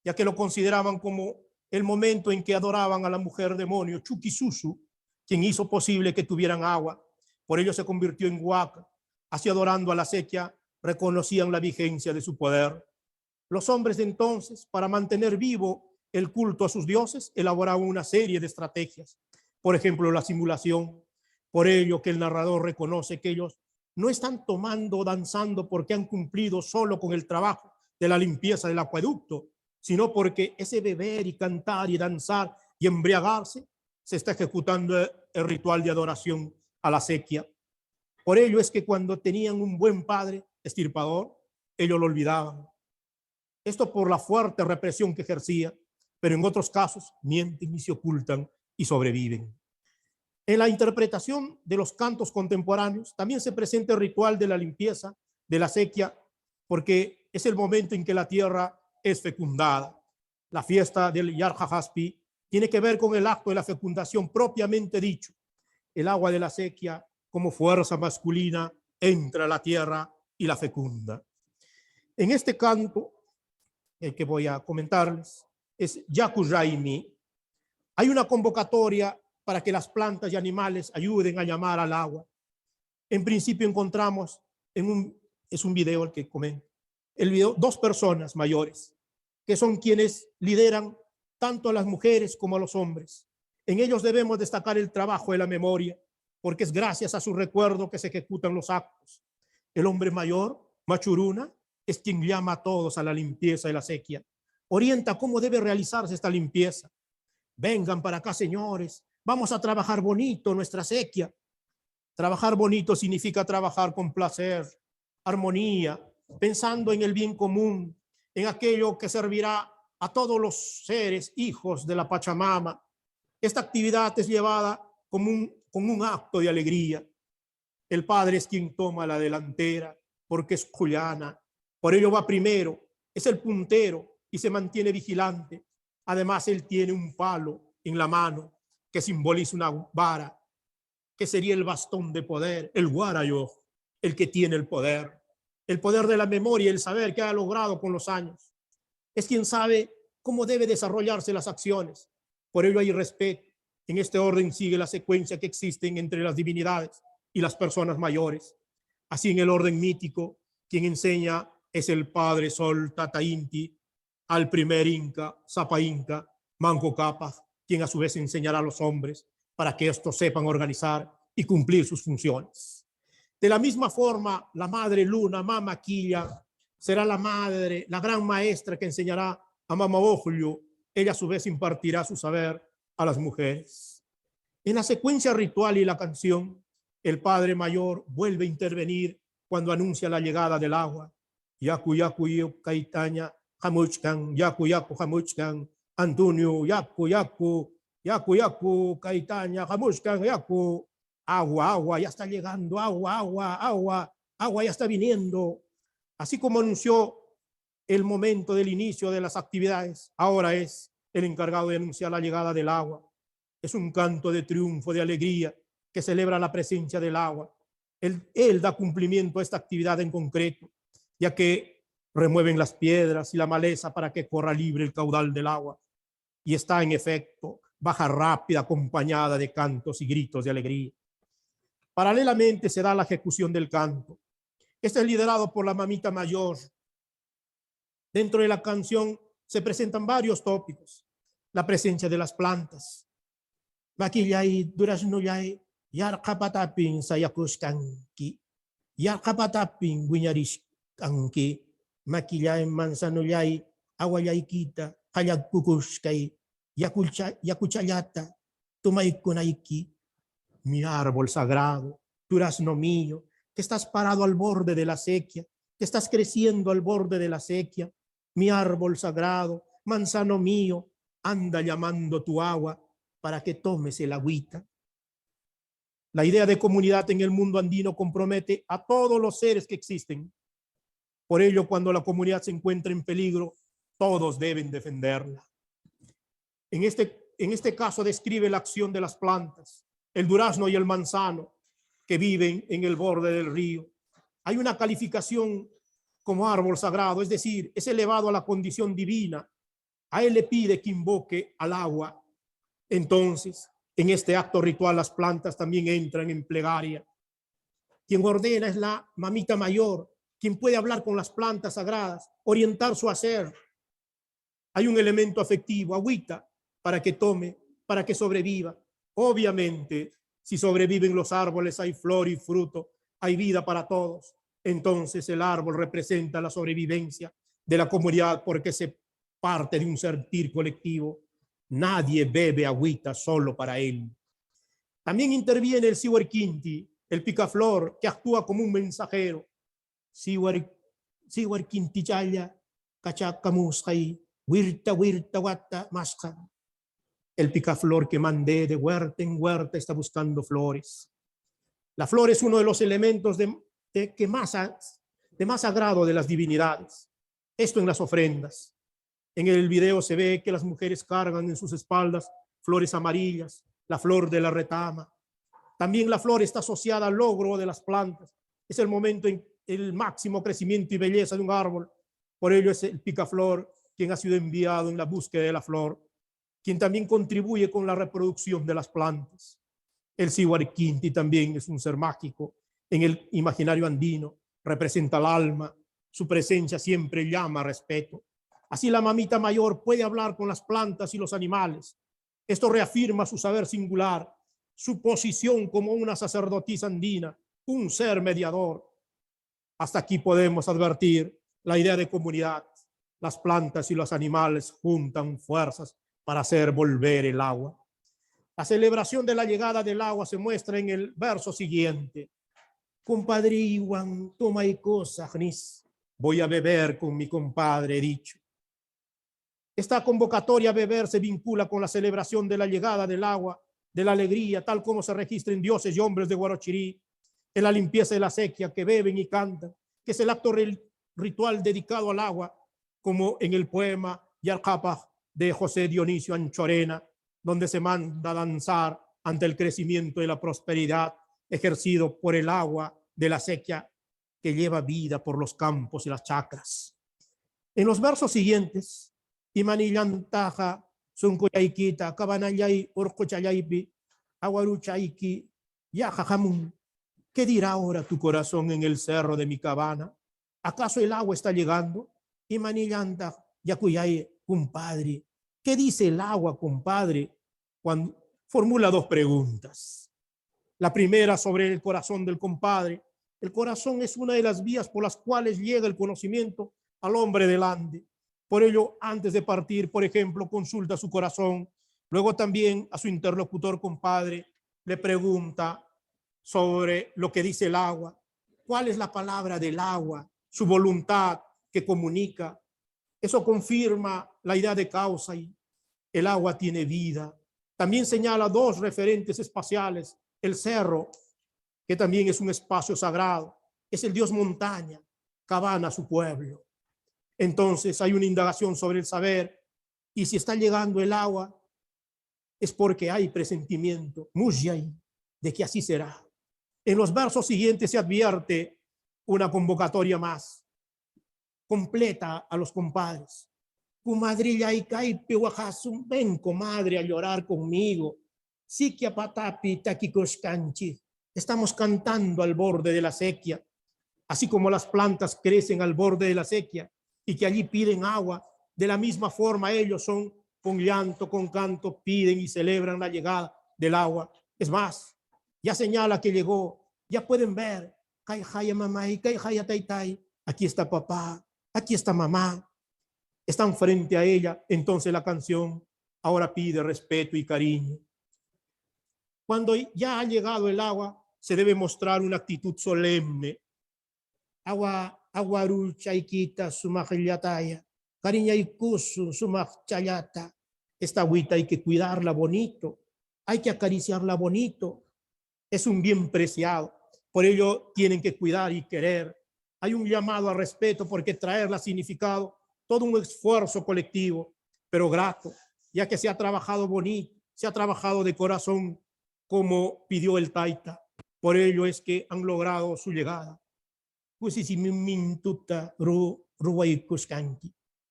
ya que lo consideraban como el momento en que adoraban a la mujer demonio Chuquisusu, quien hizo posible que tuvieran agua. Por ello se convirtió en huaca. Así, adorando a la sequía, reconocían la vigencia de su poder. Los hombres de entonces, para mantener vivo el culto a sus dioses, elaboraba una serie de estrategias. Por ejemplo, la simulación. Por ello que el narrador reconoce que ellos no están tomando o danzando porque han cumplido solo con el trabajo de la limpieza del acueducto, sino porque ese beber y cantar y danzar y embriagarse se está ejecutando el ritual de adoración a la sequía. Por ello es que cuando tenían un buen padre estirpador, ellos lo olvidaban. Esto por la fuerte represión que ejercía, pero en otros casos mienten y se ocultan y sobreviven. En la interpretación de los cantos contemporáneos también se presenta el ritual de la limpieza, de la sequía, porque es el momento en que la tierra es fecundada. La fiesta del Yar HaHaspí tiene que ver con el acto de la fecundación propiamente dicho. El agua de la sequía, como fuerza masculina, entra a la tierra y la fecunda. En este canto, el que voy a comentarles, es Yaku Raimi. Hay una convocatoria para que las plantas y animales ayuden a llamar al agua. En principio encontramos es un video el que comento, el video, dos personas mayores, que son quienes lideran tanto a las mujeres como a los hombres. En ellos debemos destacar el trabajo de la memoria, porque es gracias a su recuerdo que se ejecutan los actos. El hombre mayor, Machuruna, es quien llama a todos a la limpieza de la sequía. Orienta cómo debe realizarse esta limpieza. Vengan para acá, señores, vamos a trabajar bonito nuestra sequía. Trabajar bonito significa trabajar con placer, armonía, pensando en el bien común, en aquello que servirá a todos los seres, hijos de la Pachamama. Esta actividad es llevada con un acto de alegría. El padre es quien toma la delantera porque es cuyana. Por ello va primero, es el puntero y se mantiene vigilante. Además, él tiene un palo en la mano que simboliza una vara, que sería el bastón de poder, el guarayo, el que tiene el poder de la memoria y el saber que ha logrado con los años. Es quien sabe cómo debe desarrollarse las acciones. Por ello hay respeto. En este orden sigue la secuencia que existen entre las divinidades y las personas mayores. Así en el orden mítico, quien enseña es el Padre Sol Tata Inti, al primer Inca, Zapa Inca, Manco Cápac, quien a su vez enseñará a los hombres para que estos sepan organizar y cumplir sus funciones. De la misma forma, la madre Luna, Mama Quilla, será la madre, la gran maestra que enseñará a Mama Ojulio. Ella a su vez impartirá su saber a las mujeres. En la secuencia ritual y la canción, el Padre Mayor vuelve a intervenir cuando anuncia la llegada del agua. Yaku yaku yo kaitaña hamuchkan, yaku yaku hamuchkan, Antonio, yaku yaku, yaku yaku kaitaña hamuchkan, yaku. Agua, agua, ya está llegando, agua, agua, agua, agua ya está viniendo. Así como anunció el momento del inicio de las actividades, ahora es el encargado de anunciar la llegada del agua. Es un canto de triunfo, de alegría, que celebra la presencia del agua. Él da cumplimiento a esta actividad en concreto, ya que remueven las piedras y la maleza para que corra libre el caudal del agua. Y está en efecto, baja rápida, acompañada de cantos y gritos de alegría. Paralelamente se da la ejecución del canto. Este es liderado por la mamita mayor. Dentro de la canción se presentan varios tópicos. La presencia de las plantas. Makillay, duraznoyay, yarkapatapin sayakuskanki, yarkapatapin guiñarishkanki, makillay manzanoyay, awayaykita, kayagkukuskay, yakuchayata, tumaykunaiki. Mi árbol sagrado, durazno mío, que estás parado al borde de la sequía, que estás creciendo al borde de la sequía. Mi árbol sagrado, manzano mío, anda llamando tu agua para que tomes el agüita. La idea de comunidad en el mundo andino compromete a todos los seres que existen. Por ello, cuando la comunidad se encuentra en peligro, todos deben defenderla. En este caso describe la acción de las plantas, el durazno y el manzano que viven en el borde del río. Hay una calificación como árbol sagrado, es decir, es elevado a la condición divina. A él le pide que invoque al agua. Entonces, en este acto ritual, las plantas también entran en plegaria. Quien ordena es la mamita mayor, quien puede hablar con las plantas sagradas, orientar su hacer. Hay un elemento afectivo, agüita, para que tome, para que sobreviva. Obviamente, si sobreviven los árboles, hay flor y fruto, hay vida para todos. Entonces el árbol representa la sobrevivencia de la comunidad porque se parte de un sentir colectivo. Nadie bebe agüita solo para él. También interviene el Sihuarquinti, el picaflor, que actúa como un mensajero. Sihuarquinti chaya, cachacamuscay, huirta, huirta, guata, masca. El picaflor que mandé de huerta en huerta está buscando flores. La flor es uno de los elementos de más agrado de las divinidades. Esto en las ofrendas. En el video se ve que las mujeres cargan en sus espaldas flores amarillas, la flor de la retama. También la flor está asociada al logro de las plantas. Es el momento en el máximo crecimiento y belleza de un árbol. Por ello es el picaflor quien ha sido enviado en la búsqueda de la flor, quien también contribuye con la reproducción de las plantas. El Sihuarquinti también es un ser mágico en el imaginario andino, representa el alma, su presencia siempre llama a respeto. Así la mamita mayor puede hablar con las plantas y los animales. Esto reafirma su saber singular, su posición como una sacerdotisa andina, un ser mediador. Hasta aquí podemos advertir la idea de comunidad. Las plantas y los animales juntan fuerzas para hacer volver el agua. La celebración de la llegada del agua se muestra en el verso siguiente. Compadre Iwan, toma y cosa, voy a beber con mi compadre, he dicho. Esta convocatoria a beber se vincula con la celebración de la llegada del agua, de la alegría, tal como se registra en dioses y hombres de Guarochirí, en la limpieza de la sequía, que beben y cantan, que es el acto ritual dedicado al agua, como en el poema Yarcapaj de José Dionisio Anchorena, donde se manda a danzar ante el crecimiento y la prosperidad ejercido por el agua de la sequía que lleva vida por los campos y las chacras. En los versos siguientes, Imanillantaja, Suncoyaikita, Cabanayay, Urcochayaipi, Aguaruchaiki, Yajajamun. ¿Qué dirá ahora tu corazón en el cerro de mi cabana? ¿Acaso el agua está llegando? Imanillanta, Yakuyay, compadre. ¿Qué dice el agua, compadre? Cuando formula dos preguntas. La primera sobre el corazón del compadre. El corazón es una de las vías por las cuales llega el conocimiento al hombre del Ande. Por ello, antes de partir, por ejemplo, consulta su corazón. Luego también a su interlocutor compadre le pregunta sobre lo que dice el agua. ¿Cuál es la palabra del agua? Su voluntad que comunica. Eso confirma la idea de causa y el agua tiene vida. También señala dos referentes espaciales. El cerro, que también es un espacio sagrado, es el dios montaña, Cabana, su pueblo. Entonces hay una indagación sobre el saber, y si está llegando el agua, es porque hay presentimiento, mujay, de que así será. En los versos siguientes se advierte una convocatoria más, completa a los compadres. Comadrilla y caipe guajasum, ven comadre a llorar conmigo. Siquia patapi taquicoscanchi. Estamos cantando al borde de la sequía, así como las plantas crecen al borde de la sequía y que allí piden agua. De la misma forma ellos son con llanto, con canto, piden y celebran la llegada del agua. Es más, ya señala que llegó, ya pueden ver, aquí está papá, aquí está mamá, están frente a ella. Entonces la canción ahora pide respeto y cariño. Cuando ya ha llegado el agua, se debe mostrar una actitud solemne. Aguaru chaiquita sumajillataya, cariña y kusu sumajchayata. Esta agüita hay que cuidarla bonito, hay que acariciarla bonito. Es un bien preciado, por ello tienen que cuidar y querer. Hay un llamado a respeto porque traerla ha significado todo un esfuerzo colectivo, pero grato, ya que se ha trabajado bonito, se ha trabajado de corazón como pidió el Taita. Por ello es que han logrado su llegada.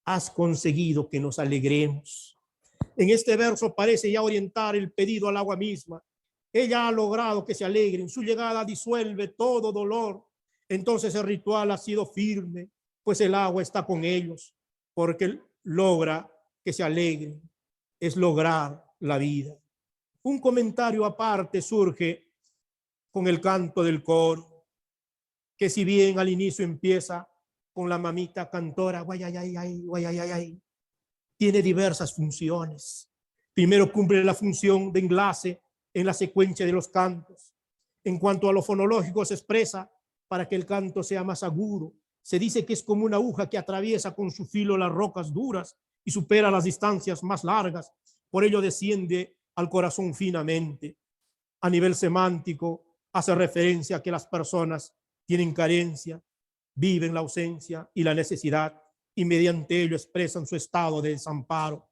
Has conseguido que nos alegremos. En este verso parece ya orientar el pedido al agua misma. Ella ha logrado que se alegren. Su llegada disuelve todo dolor. Entonces el ritual ha sido firme, pues el agua está con ellos, porque logra que se alegren, es lograr la vida. Un comentario aparte surge con el canto del coro, que si bien al inicio empieza con la mamita cantora, guayayayay, guayayayay, tiene diversas funciones. Primero cumple la función de enlace en la secuencia de los cantos. En cuanto a lo fonológico, se expresa para que el canto sea más agudo. Se dice que es como una aguja que atraviesa con su filo las rocas duras y supera las distancias más largas. Por ello desciende al corazón finamente. A nivel semántico, hace referencia a que las personas tienen carencia, viven la ausencia y la necesidad, y mediante ello expresan su estado de desamparo.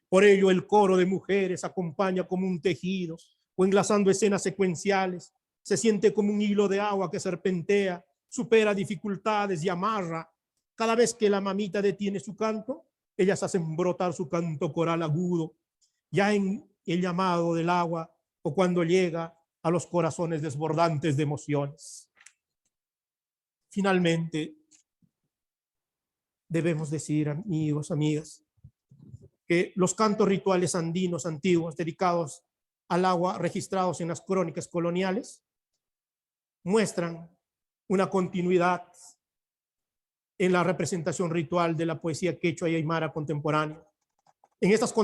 Por ello, el coro de mujeres acompaña como un tejido o enlazando escenas secuenciales. Se siente como un hilo de agua que serpentea, supera dificultades y amarra. Cada vez que la mamita detiene su canto, ellas hacen brotar su canto coral agudo, ya en el llamado del agua o cuando llega a los corazones desbordantes de emociones. Finalmente, debemos decir, amigos, amigas, que los cantos rituales andinos antiguos dedicados al agua registrados en las crónicas coloniales muestran una continuidad en la representación ritual de la poesía quechua y aymara contemporánea. En estas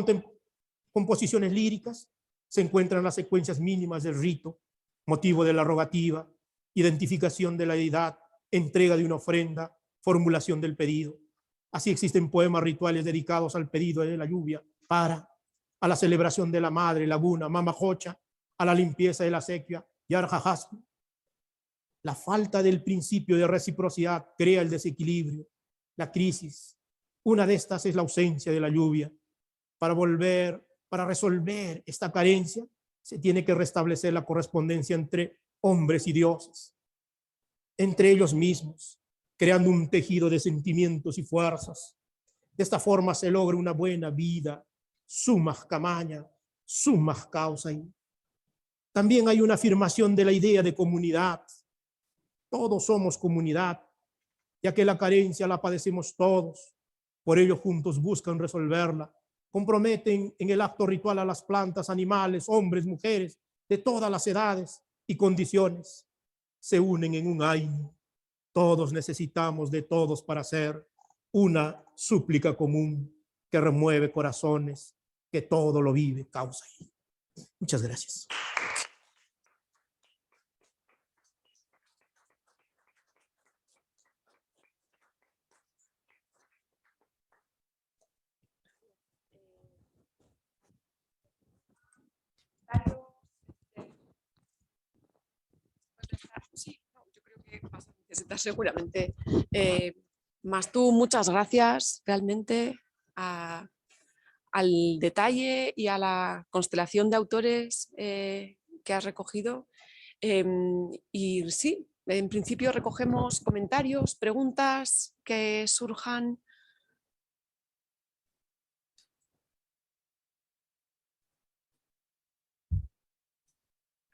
composiciones líricas se encuentran las secuencias mínimas del rito, motivo de la rogativa, identificación de la deidad, entrega de una ofrenda, formulación del pedido. Así existen poemas rituales dedicados al pedido de la lluvia, a la celebración de la madre, laguna, mamajocha, a la limpieza de la sequía, yarjajaspi. La falta del principio de reciprocidad crea el desequilibrio, la crisis. Una de estas es la ausencia de la lluvia. Para resolver esta carencia, se tiene que restablecer la correspondencia entre hombres y dioses, entre ellos mismos, creando un tejido de sentimientos y fuerzas. De esta forma se logra una buena vida, sumas camaña, sumas causa. También hay una afirmación de la idea de comunidad. Todos somos comunidad, ya que la carencia la padecemos todos. Por ello, juntos buscan resolverla. Comprometen en el acto ritual a las plantas, animales, hombres, mujeres, de todas las edades y condiciones. Se unen en un aino. Todos necesitamos de todos para hacer una súplica común que remueve corazones, que todo lo vive, causa. Muchas gracias. Sí, yo creo que vas a necesitar seguramente. Más tú, muchas gracias realmente al detalle y a la constelación de autores que has recogido. Y sí, en principio recogemos comentarios, preguntas que surjan.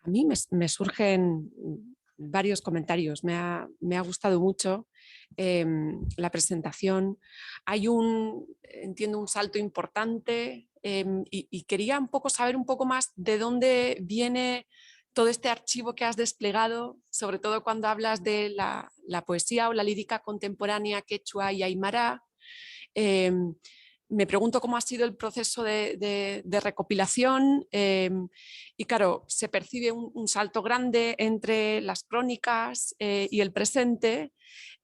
A mí me surgen varios comentarios. Me ha gustado mucho la presentación. Hay entiendo, un salto importante y quería un poco saber un poco más de dónde viene todo este archivo que has desplegado, sobre todo cuando hablas de la poesía o la lírica contemporánea quechua y aymara. Me pregunto cómo ha sido el proceso de recopilación y claro, se percibe un salto grande entre las crónicas y el presente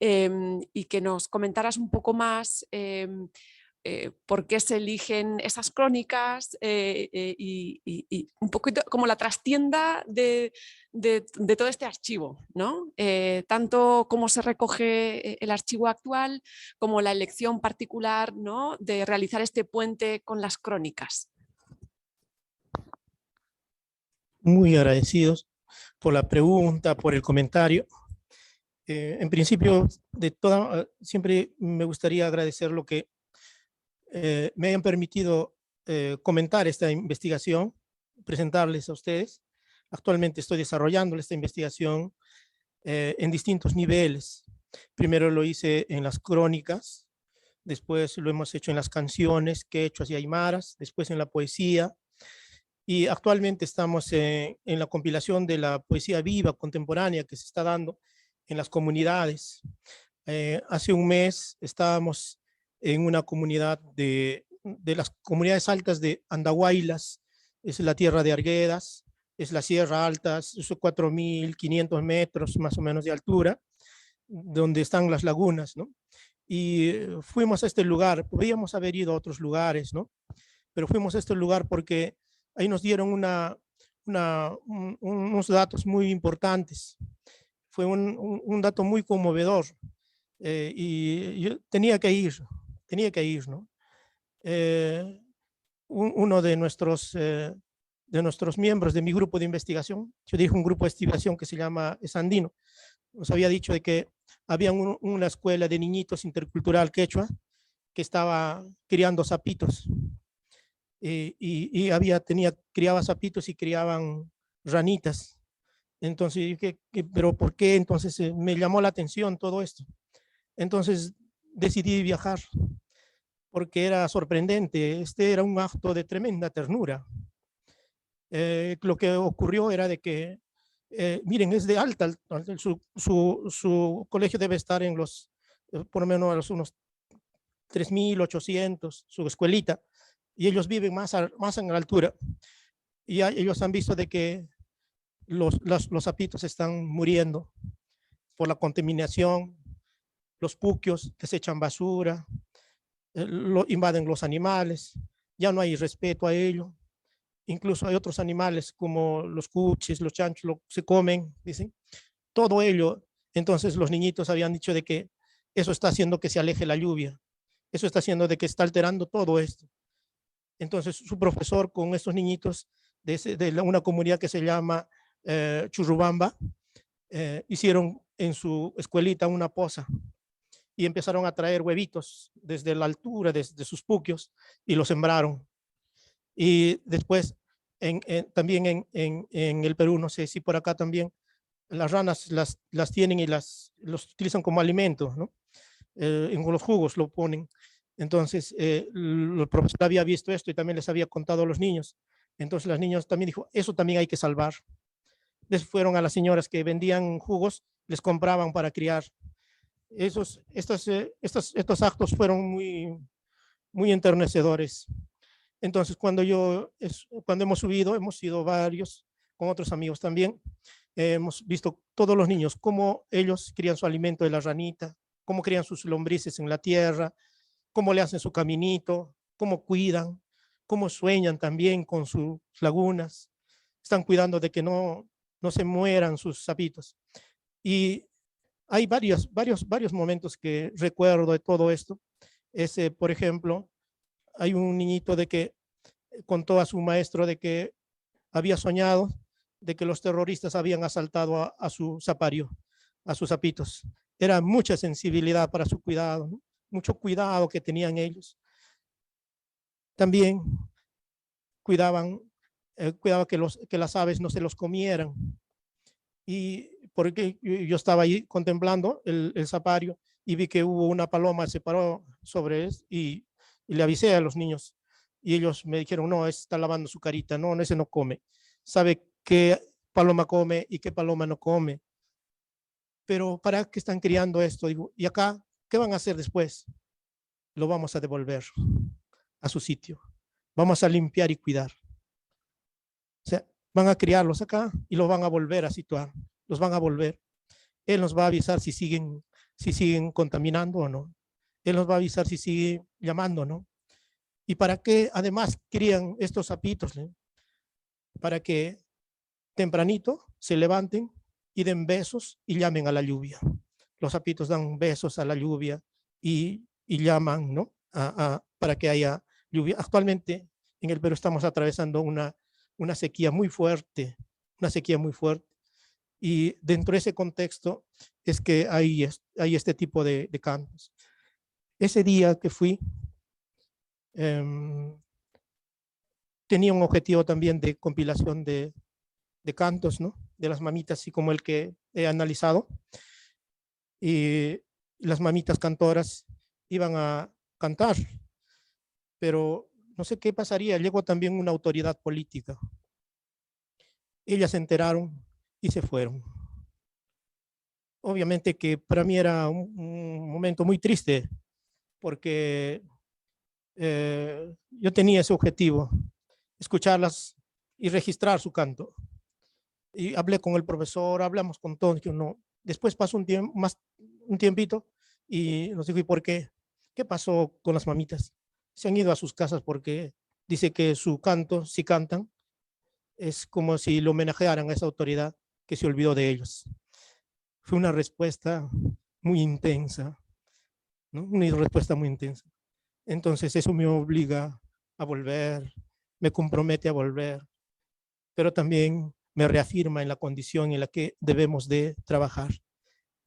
y que nos comentaras un poco más por qué se eligen esas crónicas y un poquito como la trastienda de todo este archivo, ¿no? Tanto cómo se recoge el archivo actual como la elección particular, ¿no?, de realizar este puente con las crónicas. Muy agradecidos por la pregunta, por el comentario. En principio, siempre me gustaría agradecer lo que me hayan permitido comentar esta investigación, presentarles a ustedes. Actualmente estoy desarrollando esta investigación en distintos niveles. Primero lo hice en las crónicas, después lo hemos hecho en las canciones, quechuas y aymaras, después en la poesía, y actualmente estamos en la compilación de la poesía viva contemporánea que se está dando en las comunidades. Hace un mes estábamos en una comunidad de las comunidades altas de Andahuaylas, es la tierra de Arguedas, es la Sierra Alta, es 4.500 metros más o menos de altura, donde están las lagunas, ¿no? Y fuimos a este lugar, podríamos haber ido a otros lugares, ¿no? Pero fuimos a este lugar porque ahí nos dieron unos datos muy importantes. Fue un dato muy conmovedor y yo tenía que ir, ¿no? Uno de nuestros miembros de mi grupo de investigación, yo dije un grupo de investigación que se llama Esandino, nos había dicho de que había una escuela de niñitos intercultural quechua que estaba criando sapitos y criaba sapitos y criaban ranitas. Entonces, ¿pero por qué? Entonces me llamó la atención todo esto. Entonces decidí viajar porque era sorprendente. Este era un acto de tremenda ternura. Lo que ocurrió era de que, miren, es de alta, su colegio debe estar en por lo menos unos 3.800, su escuelita, y ellos viven más en la altura. Y ellos han visto de que los sapitos están muriendo por la contaminación, los puquios desechan basura, invaden los animales, ya no hay respeto a ello. Incluso hay otros animales como los cuchis, los chanchos, se comen, dicen. Todo ello, entonces los niñitos habían dicho de que eso está haciendo que se aleje la lluvia, eso está haciendo de que está alterando todo esto. Entonces su profesor con estos niñitos de una comunidad que se llama Churrubamba, hicieron en su escuelita una poza y empezaron a traer huevitos desde la altura, desde sus puquios, y los sembraron. Y después, también en el Perú, no sé si por acá también, las ranas las tienen y los utilizan como alimento, ¿no? En los jugos lo ponen. Entonces, el profesor había visto esto y también les había contado a los niños. Entonces, los niños también dijo, eso también hay que salvar. Después fueron a las señoras que vendían jugos, les compraban para criar. Estos actos fueron muy enternecedores. Entonces, cuando hemos sido varios, con otros amigos también, hemos visto todos los niños, cómo ellos crían su alimento de la ranita, cómo crían sus lombrices en la tierra, cómo le hacen su caminito, cómo cuidan, cómo sueñan también con sus lagunas, están cuidando de que no se mueran sus sapitos. Y hay varios momentos que recuerdo de todo esto. Por ejemplo, hay un niñito de que contó a su maestro de que había soñado de que los terroristas habían asaltado a su zapario, a sus sapitos. Era mucha sensibilidad para su cuidado, ¿no? Mucho cuidado que tenían ellos. También cuidaba que las aves no se los comieran. Y porque yo estaba ahí contemplando el zapario y vi que hubo una paloma, se paró sobre él y le avisé a los niños. Y ellos me dijeron, no, está lavando su carita, no, ese no come. Sabe qué paloma come y qué paloma no come. Pero ¿para qué están criando esto? Digo, ¿y acá qué van a hacer después? Lo vamos a devolver a su sitio. Vamos a limpiar y cuidar. O sea, van a criarlos acá y los van a volver a situar. Los van a volver. Él nos va a avisar si siguen contaminando o no. Él nos va a avisar si sigue llamando, ¿no? ¿Y para qué además crían estos sapitos? ¿no? Para que tempranito se levanten y den besos y llamen a la lluvia. Los sapitos dan besos a la lluvia y llaman, ¿no? Para que haya lluvia. Actualmente en el Perú estamos atravesando una sequía muy fuerte, y dentro de ese contexto es que hay este tipo de cantos. Ese día que fui, tenía un objetivo también de compilación de cantos, ¿no? De las mamitas, así como el que he analizado. Y las mamitas cantoras iban a cantar, pero no sé qué pasaría. Llegó también una autoridad política. Ellas se enteraron y se fueron. Obviamente que para mí era un momento muy triste, porque yo tenía ese objetivo, escucharlas y registrar su canto. Y hablé con el profesor, hablamos con todos, que no. Después pasó un tiempito y nos dijo, ¿y por qué? ¿Qué pasó con las mamitas? Se han ido a sus casas porque dice que su canto, si cantan, es como si lo homenajearan a esa autoridad que se olvidó de ellos. Fue una respuesta muy intensa, ¿no? Una respuesta muy intensa. Entonces eso me obliga a volver, me compromete a volver, pero también me reafirma en la condición en la que debemos de trabajar.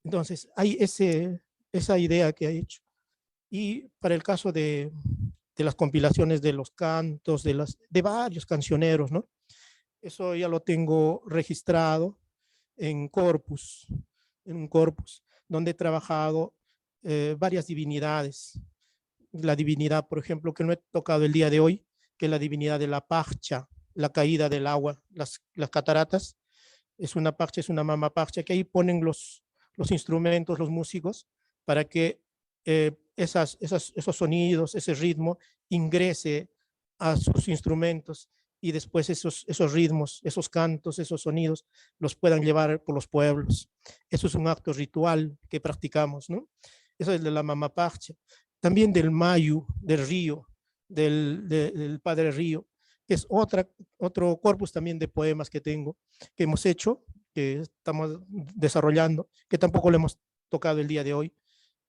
Entonces hay esa idea que ha hecho. Y para el caso de las compilaciones de los cantos, de varios cancioneros, ¿no? Eso ya lo tengo registrado en corpus, en un corpus, donde he trabajado varias divinidades. La divinidad, por ejemplo, que no he tocado el día de hoy, que es la divinidad de la parcha, la caída del agua, las cataratas. Es una parcha, es una mama parcha, que ahí ponen los instrumentos, los músicos, para que esos sonidos, ese ritmo ingrese a sus instrumentos y después esos ritmos, esos cantos, esos sonidos los puedan llevar por los pueblos. Eso es un acto ritual que practicamos, ¿no? Eso es de la mamaparcha. También del mayu, del río, del padre río, que es otro corpus también de poemas que tengo, que hemos hecho, que estamos desarrollando, que tampoco lo hemos tocado el día de hoy.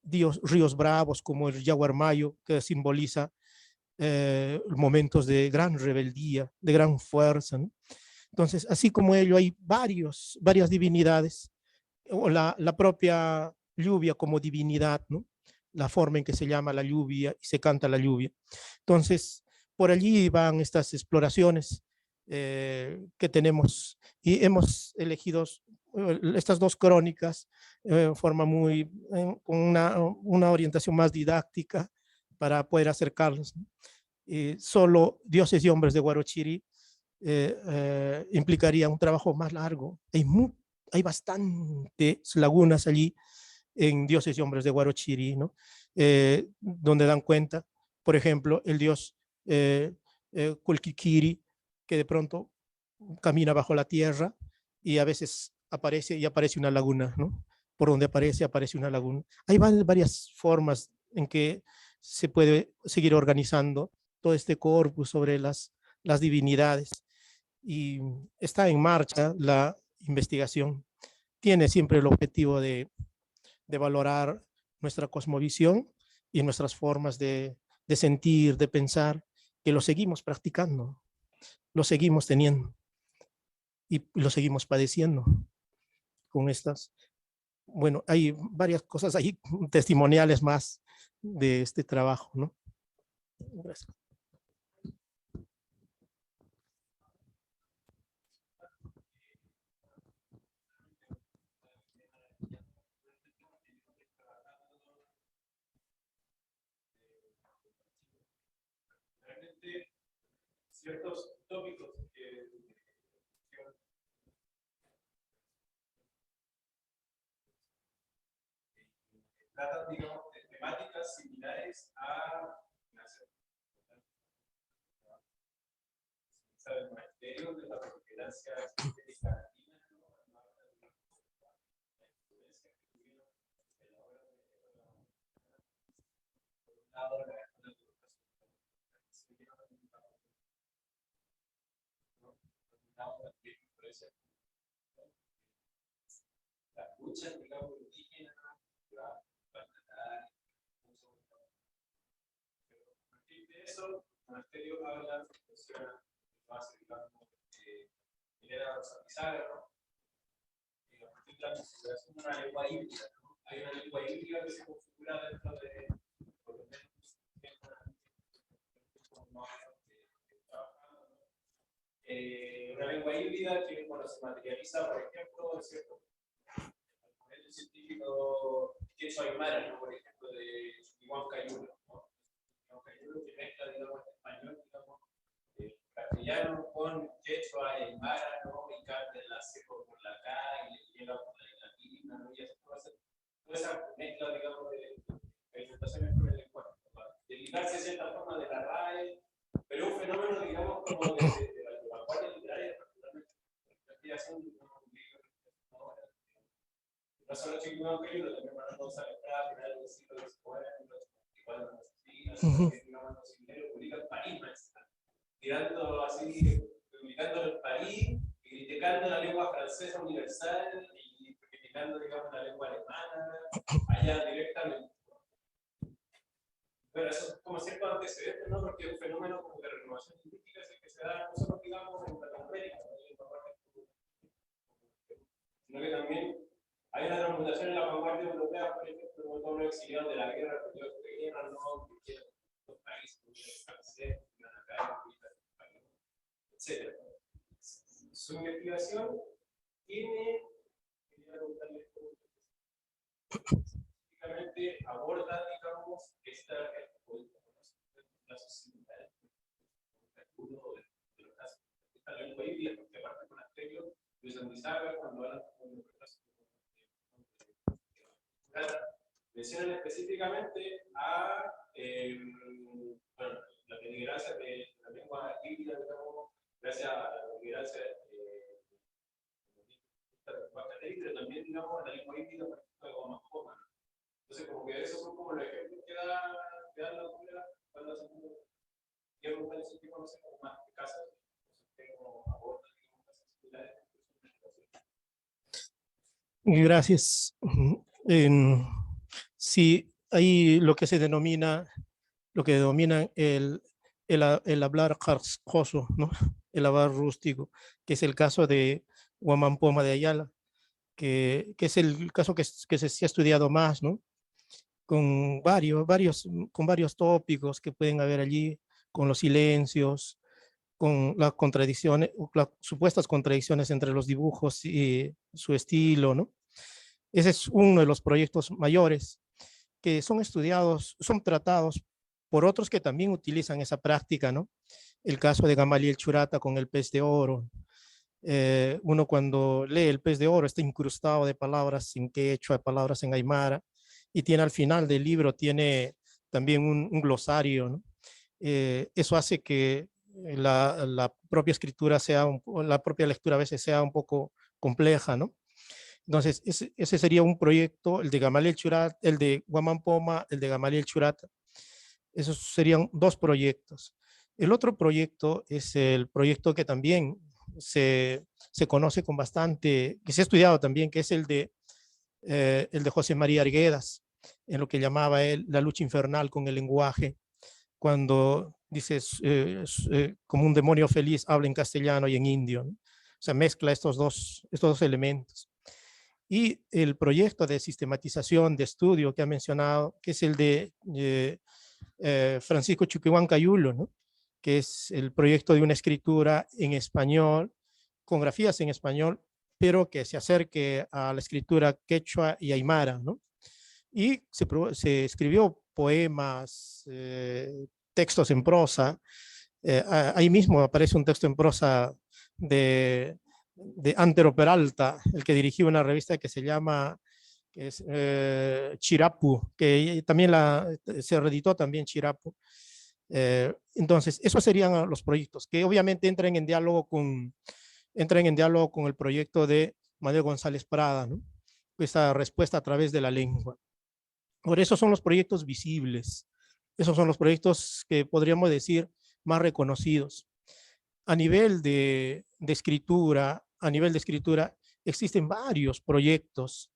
Ríos bravos como el Yaguar Mayo, que simboliza momentos de gran rebeldía, de gran fuerza, ¿no? Entonces, así como ello, hay varias divinidades, o la propia lluvia como divinidad, ¿no? La forma en que se llama la lluvia y se canta la lluvia. Entonces, por allí van estas exploraciones que tenemos y hemos elegido estas dos crónicas forma con una orientación más didáctica para poder acercarlos, ¿no? Solo Dioses y Hombres de Guarochiri implicaría un trabajo más largo. Hay bastantes lagunas allí en Dioses y Hombres de Guarochiri, ¿no? Donde dan cuenta, por ejemplo, el dios Kulkikiri, que de pronto camina bajo la tierra y a veces aparece una laguna, ¿no? Por donde aparece una laguna. Hay varias formas en que se puede seguir organizando todo este corpus sobre las divinidades y está en marcha la investigación. Tiene siempre el objetivo de valorar nuestra cosmovisión y nuestras formas de sentir, de pensar, que lo seguimos practicando, lo seguimos teniendo y lo seguimos padeciendo con estas. Bueno, hay varias cosas ahí testimoniales más de este trabajo, ¿no? Gracias. Ciertos tópicos que tratan, digamos, de temáticas similares a el magisterio de la proliferancia estética latina, la lucha, digamos, indígena, de eso, el magisterio habla, menciona base, digamos, minera Rosa Pizarro, ¿no? Y a partir de la consideración de una lengua híbrida, ¿no? Hay una lengua híbrida que se configura dentro de, por lo menos, una lengua híbrida que, bueno, se materializa, por ejemplo, es cierto, el científico Quechua Aymara, ¿no? Por ejemplo, de Huanca Cayuno, ¿no? castellano con quechua y aymara, ¿no? Y carne enlace por la K y llega por la latina, ¿no? Y así toda esa mezcla, digamos, de presentaciones con el lenguaje, de ligarse de cierta forma de la RAE, pero un fenómeno, digamos, como de la vanguardia literaria, particularmente, la creación de un libro, no solo Chico Querido, también para no saber a finales del siglo XIX, igual no se digamos, los civileros publican París, tirando así, publicando en París, criticando la lengua francesa universal y criticando, digamos, la lengua alemana, allá directamente. Pero eso es como cierto antecedente, ¿no? Porque es un fenómeno como de renovación lingüística es el que se da no solo, digamos, en Latinoamérica, sino que también hay una transmutación en la vanguardia europea, por ejemplo, como todos los exiliados de la guerra, periodos de guerra, ¿no? Que quieren los países, francés, etc. Su investigación tiene, específicamente aborda, digamos, esta esta lengua híbrida, porque aparte con Asterio, Luis Andizaga, cuando hablan mencionan específicamente a bueno, la peligracia de la lengua híbrida, digamos, gracias a la peligracia de pero también, digamos, la lengua híbrida, por ejemplo, como más coma. Entonces, como que esos son como los ejemplos que da la autora cuando hacen quiero buscar ese tipo, no sé, como más casos, como abordan, digamos, las sensibilidades. Gracias. Sí, hay lo que se denomina, lo que denominan el hablar carcoso, ¿no? El hablar rústico, que es el caso de Guamán Poma de Ayala, que es el caso que se ha estudiado más, ¿no? Con varios tópicos que pueden haber allí, con los silencios, con las contradicciones, las supuestas contradicciones entre los dibujos y su estilo, ¿no? Ese es uno de los proyectos mayores que son estudiados, son tratados por otros que también utilizan esa práctica, ¿no? El caso de Gamaliel Churata con el pez de oro. Uno cuando lee el pez de oro está incrustado de palabras en quechua, de palabras en aymara, y tiene al final del libro, tiene también un glosario, ¿no? Eso hace que la propia escritura sea, la propia lectura a veces sea un poco compleja, ¿no? Entonces, ese sería un proyecto, el de Gamaliel Churat, el de Guamán Poma, el de Gamaliel Churata. Esos serían dos proyectos. El otro proyecto es el proyecto que también se conoce con bastante, que se ha estudiado también, que es el de José María Arguedas, en lo que llamaba él la lucha infernal con el lenguaje, cuando dices, como un demonio feliz habla en castellano y en indio, ¿no? O sea, mezcla estos dos elementos. Y el proyecto de sistematización de estudio que ha mencionado, que es el de Francisco Chuquehuancayulo, ¿no? Que es el proyecto de una escritura en español, con grafías en español, pero que se acerque a la escritura quechua y aymara, ¿no? Y se escribió poemas, textos en prosa. Ahí mismo aparece un texto en prosa de Antero Peralta, el que dirigió una revista que se llama Chirapu, que también se reeditó también Chirapu. Entonces, esos serían los proyectos que obviamente entran en diálogo con el proyecto de Manuel González Prada, ¿no? Esa respuesta a través de la lengua. Por eso son los proyectos visibles. Esos son los proyectos que podríamos decir más reconocidos. A nivel de escritura, existen varios proyectos.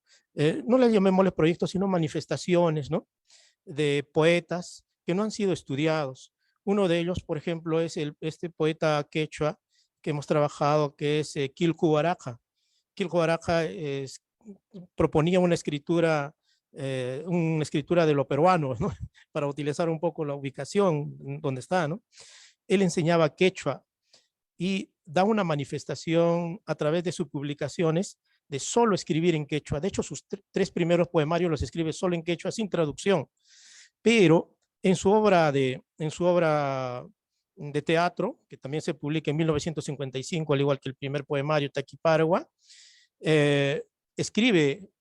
No les llamémosles proyectos, sino manifestaciones, ¿no? De poetas que no han sido estudiados. Uno de ellos, por ejemplo, es este poeta quechua que hemos trabajado, que es Quilcu Baraja. Quilcu Baraja proponía una escritura de lo peruano, ¿no? Para utilizar un poco la ubicación donde está, ¿no? Él enseñaba quechua y da una manifestación a través de sus publicaciones de solo escribir en quechua. De hecho, sus tres primeros poemarios los escribe solo en quechua, sin traducción. Pero en su obra de teatro, que también se publica en 1955, al igual que el primer poemario Taquipargua. Escribe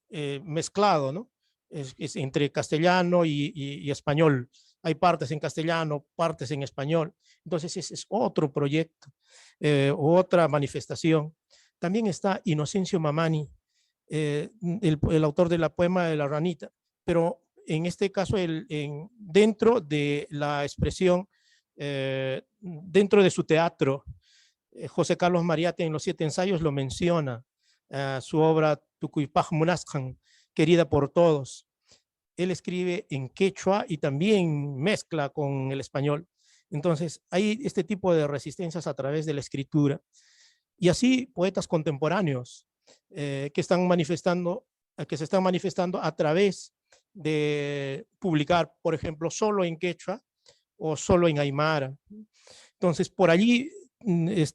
mezclado, ¿no? Es entre castellano y español. Hay partes en castellano, partes en español. Entonces ese es otro proyecto, otra manifestación. También está Inocencio Mamani, el autor de la poema de la ranita, pero en este caso dentro de la expresión, dentro de su teatro, José Carlos Mariate en Los 7 ensayos lo menciona, su obra Tucuypaj Munascan, querida por todos. Él escribe en quechua y también mezcla con el español. Entonces hay este tipo de resistencias a través de la escritura. Y así poetas contemporáneos que se están manifestando a través de publicar, por ejemplo, solo en quechua o solo en aymara. Entonces, por allí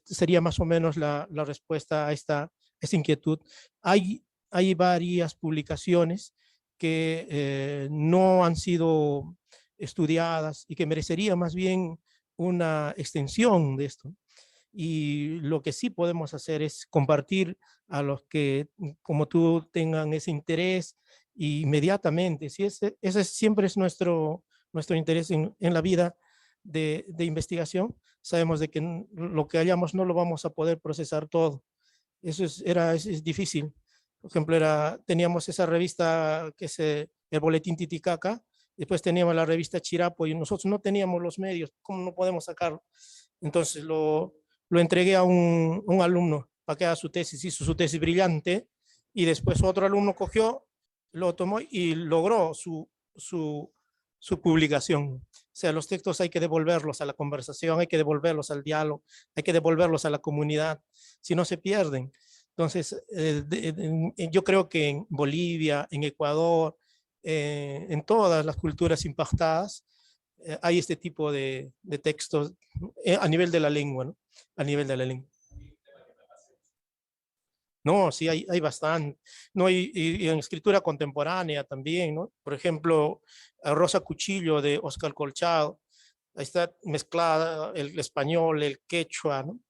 sería más o menos la respuesta a esta inquietud. Hay varias publicaciones que no han sido estudiadas y que merecería más bien una extensión de esto. Y lo que sí podemos hacer es compartir a los que, como tú, tengan ese interés inmediatamente. Si ese siempre es nuestro interés en la vida de investigación. Sabemos de que lo que hallamos no lo vamos a poder procesar todo. Eso es difícil. Por ejemplo, teníamos esa revista que es el Boletín Titicaca, después teníamos la revista Chirapo y nosotros no teníamos los medios. ¿Cómo no podemos sacarlo? Entonces lo entregué a un alumno para que haga su tesis, hizo su tesis brillante, y después otro alumno cogió, lo tomó y logró su publicación. O sea, los textos hay que devolverlos a la conversación, hay que devolverlos al diálogo, hay que devolverlos a la comunidad, si no se pierden. Entonces, yo creo que en Bolivia, en Ecuador, en todas las culturas impactadas, hay este tipo de textos a nivel de la lengua, ¿no? A nivel de la lengua. No, sí, hay bastante. No, y en escritura contemporánea también, ¿no? Por ejemplo, Rosa Cuchillo de Oscar Colchado, ahí está mezclada el español, el quechua, ¿no?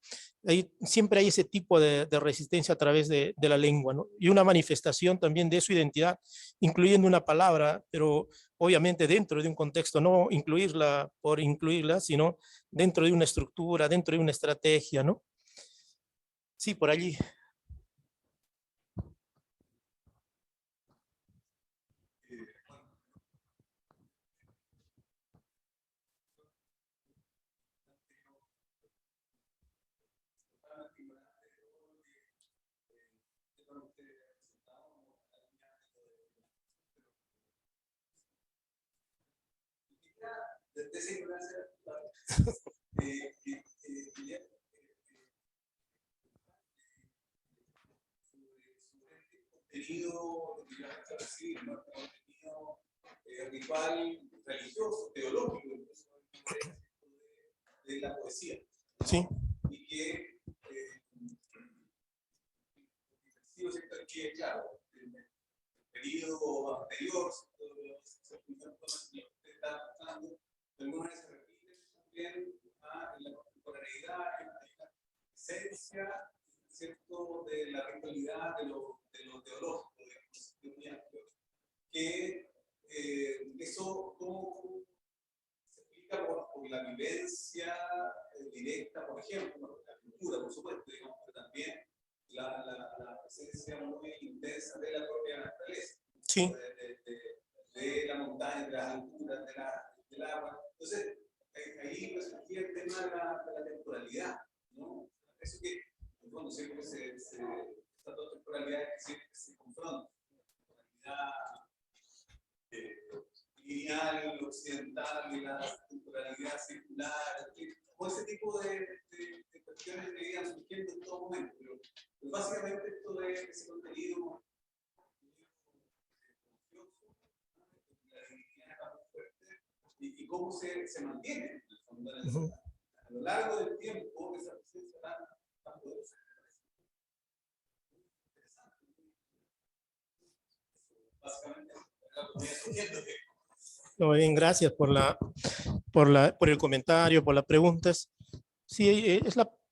Ahí siempre hay ese tipo de resistencia a través de la lengua, ¿no? Y una manifestación también de su identidad, incluyendo una palabra, pero obviamente dentro de un contexto, no incluirla por incluirla, sino dentro de una estructura, dentro de una estrategia, ¿no? Sí, por allí. De esa ignorancia, contenido, contenido ritual, religioso, teológico, incluso, de la poesía. Sí. Y que, que claro, el periodo anterior, de alguna manera se repite también en la contemporaneidad, en la esencia, ¿cierto?, de la ritualidad, de lo teológico, que eso ¿cómo se explica por la vivencia directa, por ejemplo, la cultura, por supuesto, digamos, pero también la presencia muy intensa de la propia naturaleza, sí, de la montaña, de las alturas, del agua. Entonces, ahí pues, aquí el tema de la temporalidad, ¿no? Eso que, en fondo, siempre estas dos temporalidades que siempre se confrontan. La lineal, occidental, y la temporalidad circular, o ese tipo de cuestiones que iban surgiendo en todo momento. Pero básicamente esto de ese contenido y cómo se mantiene a lo largo del tiempo esa presencia tan poderosa. Básicamente, no, bien, gracias por el comentario, por las preguntas. Sí,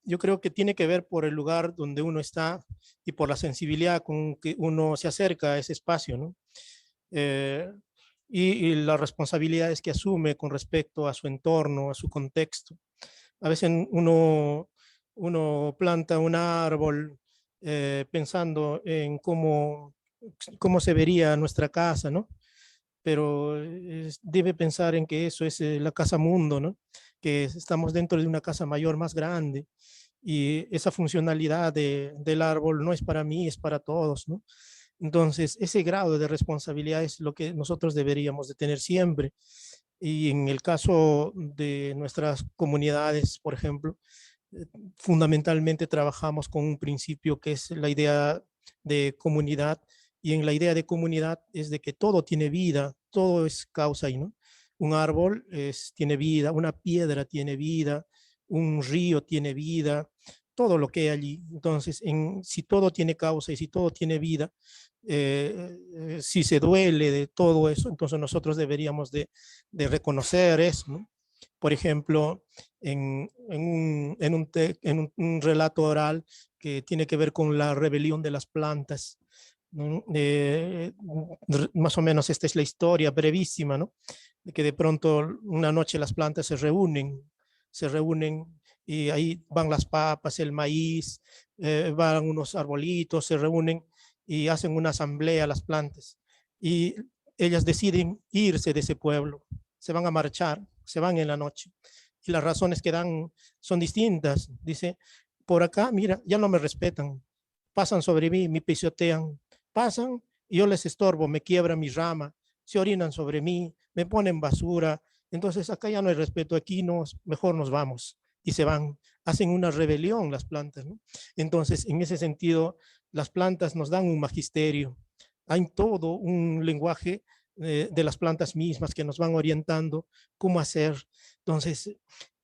yo creo que tiene que ver por el lugar donde uno está y por la sensibilidad con que uno se acerca a ese espacio, ¿no? Eh, y las responsabilidades que asume con respecto a su entorno, a su contexto. A veces uno planta un árbol pensando en cómo se vería nuestra casa, ¿no? Pero debe pensar en que eso es la casa mundo, ¿no? Que estamos dentro de una casa mayor más grande y esa funcionalidad del árbol no es para mí, es para todos, ¿no? Entonces, ese grado de responsabilidad es lo que nosotros deberíamos de tener siempre. Y en el caso de nuestras comunidades, por ejemplo, eh, fundamentalmente trabajamos con un principio que es la idea de comunidad, y en la idea de comunidad es de que todo tiene vida, todo es causa y no. Un árbol tiene vida, una piedra tiene vida, un río tiene vida, todo lo que hay allí. Entonces, si todo tiene causa y si todo tiene vida, si se duele de todo eso, entonces nosotros deberíamos de reconocer eso, ¿no? Por ejemplo, en un relato oral que tiene que ver con la rebelión de las plantas, ¿no? Más o menos esta es la historia brevísima, ¿no? De que de pronto una noche las plantas se reúnen y ahí van las papas, el maíz, van unos arbolitos, se reúnen y hacen una asamblea las plantas. Y ellas deciden irse de ese pueblo, se van a marchar, se van en la noche. Y las razones que dan son distintas. Dice, por acá, mira, ya no me respetan, pasan sobre mí, me pisotean, pasan y yo les estorbo, me quiebran mi rama, se orinan sobre mí, me ponen basura. Entonces acá ya no hay respeto, aquí mejor nos vamos. Y se van, hacen una rebelión las plantas, ¿no? Entonces, en ese sentido, las plantas nos dan un magisterio. Hay todo un lenguaje de las plantas mismas que nos van orientando cómo hacer. Entonces,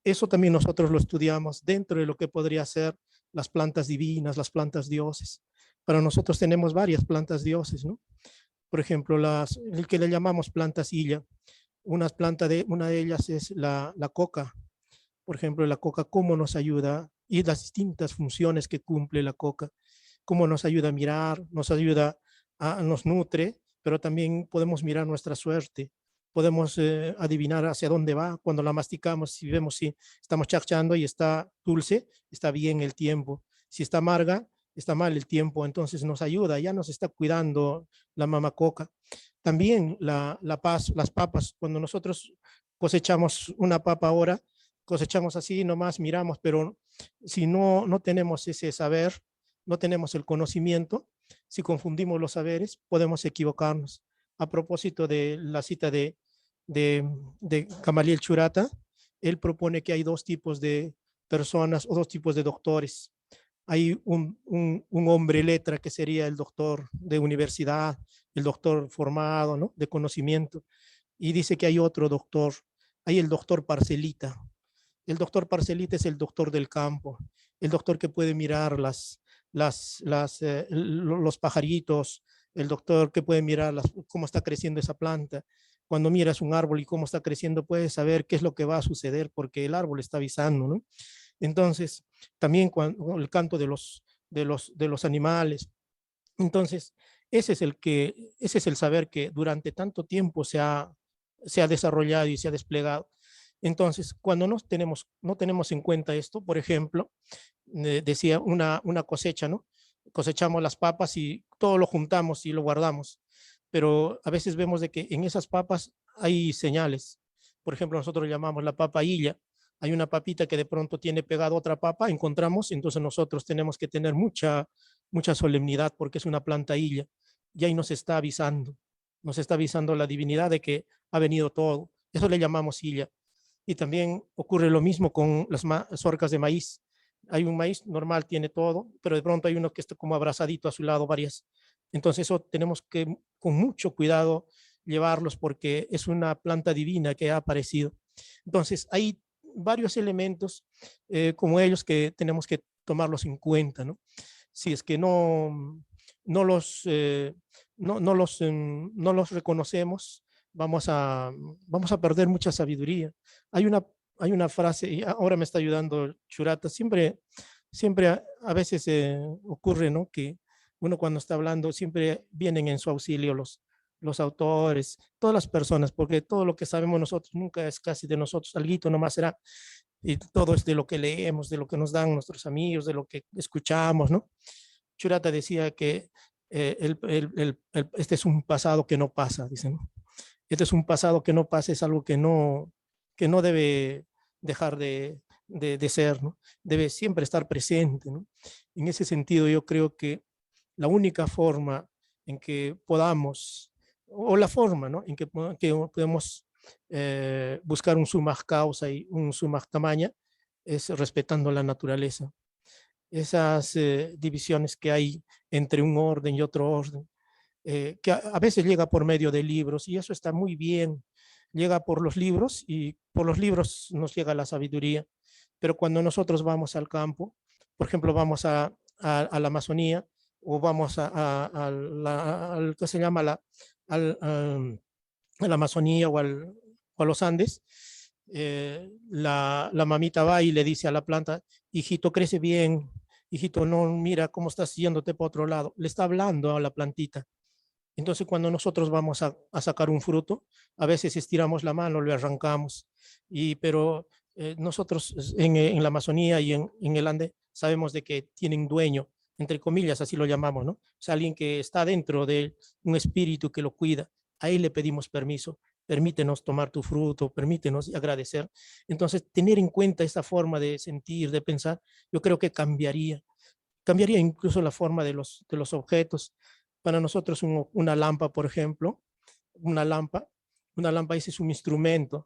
eso también nosotros lo estudiamos dentro de lo que podría ser las plantas divinas, las plantas dioses. Para nosotros tenemos varias plantas dioses, ¿no? Por ejemplo, el que le llamamos plantas illa. Una de ellas es la coca. Por ejemplo, la coca, cómo nos ayuda y las distintas funciones que cumple la coca, cómo nos ayuda a mirar, nos nutre, pero también podemos mirar nuestra suerte, podemos adivinar hacia dónde va cuando la masticamos, si vemos si estamos charchando y está dulce, está bien el tiempo, si está amarga, está mal el tiempo, entonces nos ayuda, ya nos está cuidando la mamá coca. También las papas, cuando nosotros cosechamos una papa ahora, cosechamos así nomás, miramos, pero si no tenemos ese saber, no tenemos el conocimiento, si confundimos los saberes, podemos equivocarnos. A propósito de la cita de Gamaliel Churata, él propone que hay dos tipos de personas o dos tipos de doctores. Hay un hombre letra que sería el doctor de universidad, el doctor formado, ¿no? De conocimiento. Y dice que hay otro doctor, hay el doctor parcelita. El doctor parcelita es el doctor del campo, el doctor que puede mirar los pajaritos, el doctor que puede mirar cómo está creciendo esa planta. Cuando miras un árbol y cómo está creciendo, puedes saber qué es lo que va a suceder porque el árbol está avisando, ¿no? Entonces, también el canto de los animales. Entonces, ese es el saber que durante tanto tiempo se ha desarrollado y se ha desplegado. Entonces, cuando no tenemos en cuenta esto, por ejemplo, decía una cosecha, ¿no? Cosechamos las papas y todo lo juntamos y lo guardamos, pero a veces vemos de que en esas papas hay señales. Por ejemplo, nosotros llamamos la papa illa. Hay una papita que de pronto tiene pegada otra papa, encontramos, entonces nosotros tenemos que tener mucha solemnidad porque es una planta illa. Y ahí nos está avisando la divinidad de que ha venido todo. Eso le llamamos illa. Y también ocurre lo mismo con las mazorcas de maíz. Hay un maíz normal, tiene todo, pero de pronto hay uno que está como abrazadito a su lado, varias. Entonces eso tenemos que con mucho cuidado llevarlos porque es una planta divina que ha aparecido. Entonces hay varios elementos como ellos que tenemos que tomarlos en cuenta, ¿no? Si es que no los, no los reconocemos, vamos a perder mucha sabiduría. Hay hay una frase, y ahora me está ayudando Churata, siempre a veces ocurre, ¿no? Que uno cuando está hablando siempre vienen en su auxilio los autores, todas las personas, porque todo lo que sabemos nosotros nunca es casi de nosotros, alguito nomás será, y todo es de lo que leemos, de lo que nos dan nuestros amigos, de lo que escuchamos, ¿no? Churata decía que este es un pasado que no pasa, dice, ¿no? Este es un pasado que no pasa, es algo que no debe dejar de ser, ¿no? Debe siempre estar presente, ¿no? En ese sentido, yo creo que la única forma en que podamos, o la forma, ¿no? En que podemos buscar un summa causa y un summa tamaña es respetando la naturaleza. Esas divisiones que hay entre un orden y otro orden, que a veces llega por medio de libros y eso está muy bien, llega por los libros y por los libros nos llega la sabiduría, pero cuando nosotros vamos al campo, por ejemplo, vamos a la Amazonía o vamos al que se llama a la Amazonía o a los Andes, la mamita va y le dice a la planta, hijito, crece bien, hijito, no, mira cómo estás yéndote para otro lado. Le está hablando a la plantita. Entonces, cuando nosotros vamos a sacar un fruto, a veces estiramos la mano, le arrancamos, pero nosotros en la Amazonía y en el Ande sabemos de que tienen dueño, entre comillas, así lo llamamos, ¿no? O sea, alguien que está dentro de un espíritu que lo cuida. Ahí le pedimos permiso, permítenos tomar tu fruto, permítenos agradecer. Entonces, tener en cuenta esta forma de sentir, de pensar, yo creo que cambiaría incluso la forma de los objetos. Para nosotros una lámpara, por ejemplo, una lámpara, ese es un instrumento,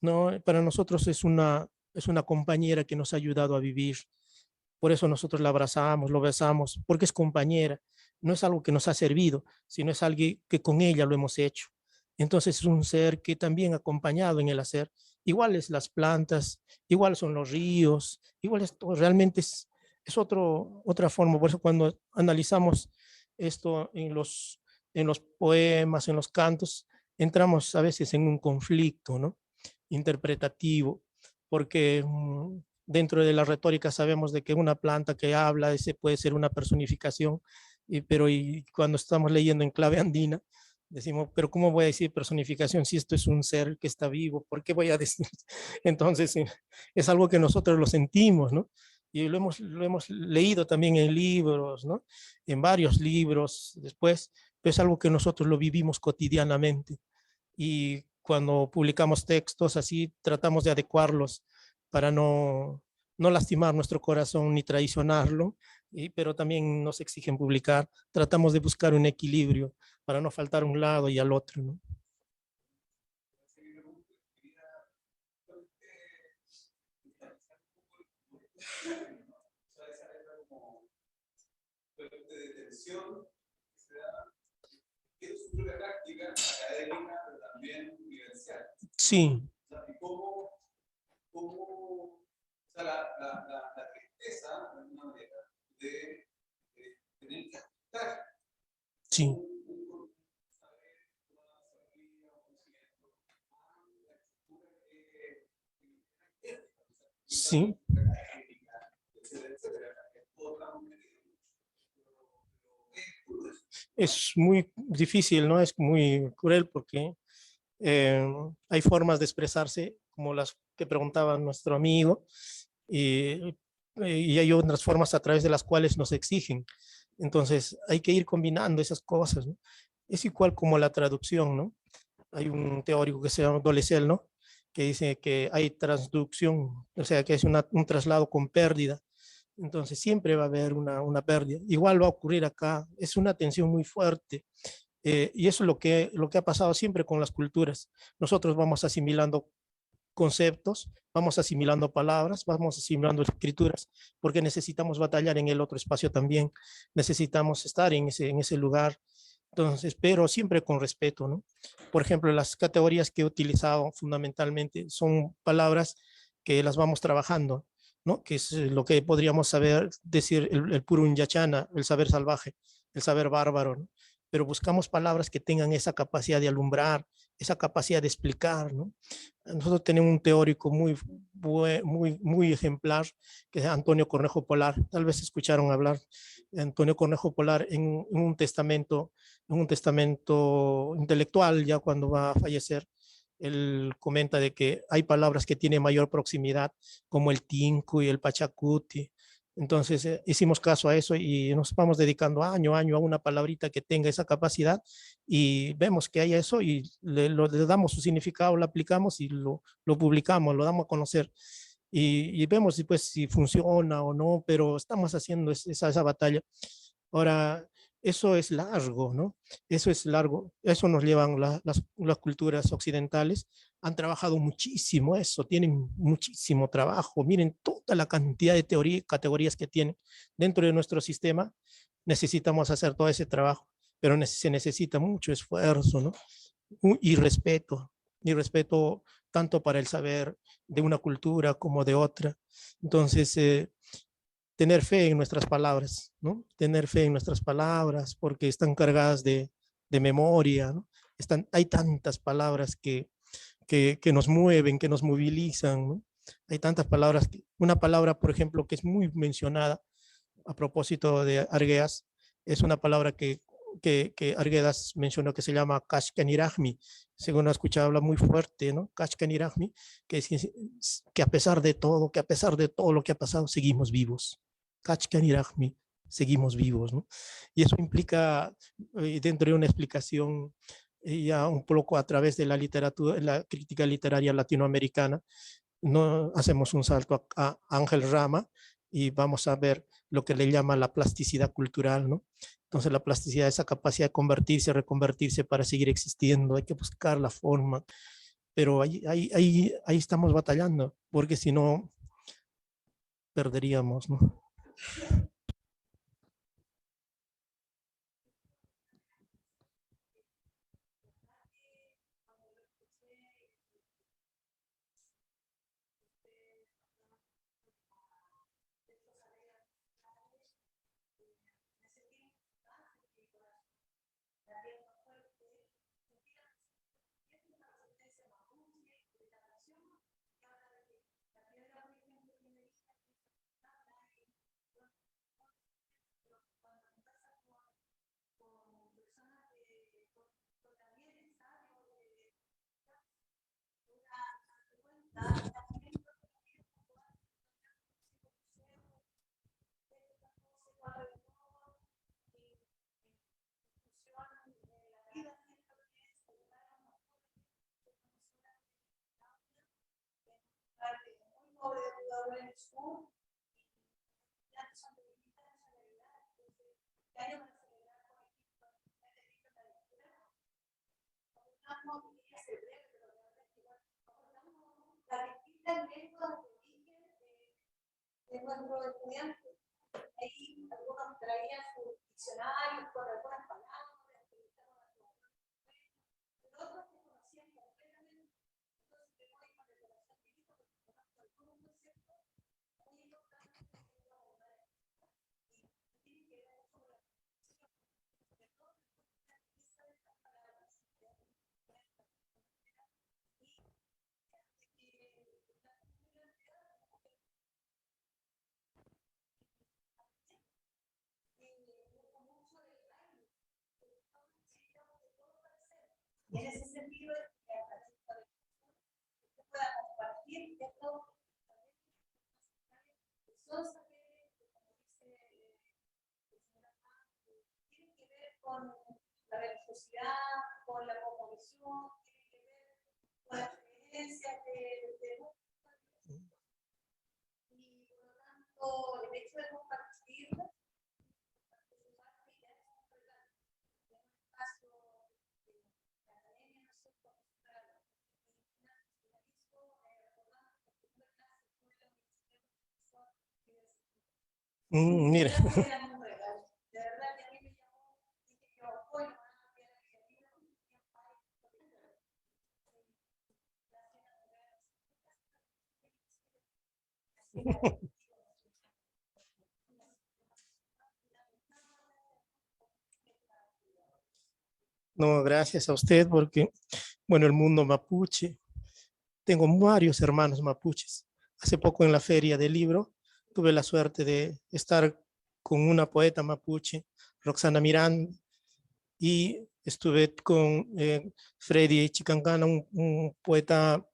¿no? Para nosotros es una compañera que nos ha ayudado a vivir. Por eso nosotros la abrazamos, lo besamos, porque es compañera. No es algo que nos ha servido, sino es algo que con ella lo hemos hecho. Entonces es un ser que también ha acompañado en el hacer. Igual es las plantas, igual son los ríos, igual es todo, realmente es otra forma. Por eso cuando analizamos esto en los poemas, en los cantos, entramos a veces en un conflicto, ¿no? Interpretativo, porque dentro de la retórica sabemos de que una planta que habla ese puede ser una personificación, pero cuando estamos leyendo en clave andina, decimos, pero ¿cómo voy a decir personificación si esto es un ser que está vivo? ¿Por qué voy a decir? Entonces, es algo que nosotros lo sentimos, ¿no? Y lo hemos leído también en libros, ¿no? En varios libros después, pero es algo que nosotros lo vivimos cotidianamente. Y cuando publicamos textos así, tratamos de adecuarlos para no lastimar nuestro corazón ni traicionarlo, pero también nos exigen publicar. Tratamos de buscar un equilibrio para no faltar a un lado y al otro, ¿no? Es su propia práctica académica, pero también vivencial. Sí. O sea, la tristeza, de alguna manera, de tener que ajustar. Sí. Sí. Es muy difícil, ¿no? Es muy cruel porque hay formas de expresarse como las que preguntaba nuestro amigo y hay otras formas a través de las cuales nos exigen. Entonces hay que ir combinando esas cosas, ¿no? Es igual como la traducción, ¿no? Hay un teórico que se llama Dolezal, ¿no? Que dice que hay transducción, o sea, que es un traslado con pérdida. Entonces siempre va a haber una pérdida. Igual va a ocurrir acá. Es una tensión muy fuerte. Y eso es lo que ha pasado siempre con las culturas. Nosotros vamos asimilando conceptos, vamos asimilando palabras, vamos asimilando escrituras, porque necesitamos batallar en el otro espacio también. Necesitamos estar en ese lugar. Entonces, pero siempre con respeto, ¿no? Por ejemplo, las categorías que he utilizado fundamentalmente son palabras que las vamos trabajando, ¿no? Que es lo que podríamos saber decir el Purunyachana, el saber salvaje, el saber bárbaro, ¿no? Pero buscamos palabras que tengan esa capacidad de alumbrar, esa capacidad de explicar, ¿no? Nosotros tenemos un teórico muy ejemplar, que es Antonio Cornejo Polar. Tal vez escucharon hablar de Antonio Cornejo Polar en un testamento intelectual, ya cuando va a fallecer. Él comenta de que hay palabras que tienen mayor proximidad, como el tinku y el pachacuti. Entonces hicimos caso a eso y nos vamos dedicando año a año a una palabrita que tenga esa capacidad, y vemos que hay eso y le damos su significado, lo aplicamos y lo publicamos, lo damos a conocer. Y vemos pues, si funciona o no, pero estamos haciendo esa batalla. Ahora, eso es largo, ¿no? Eso es largo. Eso nos llevan las culturas occidentales. Han trabajado muchísimo eso, tienen muchísimo trabajo. Miren toda la cantidad de teorías, categorías que tienen dentro de nuestro sistema. Necesitamos hacer todo ese trabajo, pero se necesita mucho esfuerzo, ¿no? Y respeto tanto para el saber de una cultura como de otra. Entonces, tener fe en nuestras palabras, ¿no? Tener fe en nuestras palabras porque están cargadas de memoria, ¿no? Hay tantas palabras que nos mueven, que nos movilizan, ¿no? Hay tantas palabras. Una palabra, por ejemplo, que es muy mencionada a propósito de Arguedas, es una palabra que Arguedas mencionó que se llama Kashkanirahmi. Según he escuchado, habla muy fuerte, ¿no? Kashkanirahmi, que a pesar de todo, que a pesar de todo lo que ha pasado, seguimos vivos. Kashkanirahmi, seguimos vivos, ¿no? Y eso implica, dentro de una explicación, ya un poco a través de la literatura, la crítica literaria latinoamericana, no hacemos un salto a Ángel Rama y vamos a ver lo que le llama la plasticidad cultural, ¿no? Entonces la plasticidad, esa capacidad de convertirse, reconvertirse para seguir existiendo, hay que buscar la forma, pero ahí estamos batallando, porque si no, perderíamos, ¿no? De nuestro estudiante. Ahí algunos traían sus diccionarios con algunas palabras, otros que conocían completamente. Entonces, tengo ahí para el corazón chiquito, porque conozco algunos conceptos muy importantes que tengo que abordar. Y tiene que ver mucho con la comunicación, sobre todo la utiliza de estas palabras. Y en ese sentido, que usted pueda compartir esto, son saberes que, como dice la señora, tienen que ver con la religiosidad, con la cosmovisión, tienen que ver con las creencias de y por lo tanto, el hecho de compartir Mira. No, gracias a usted, porque, bueno, el mundo mapuche tengo varios hermanos mapuches. Hace poco en la feria del libro tuve la suerte de estar con una poeta mapuche, Roxana Miranda, y estuve con Freddy Chicancana, un poeta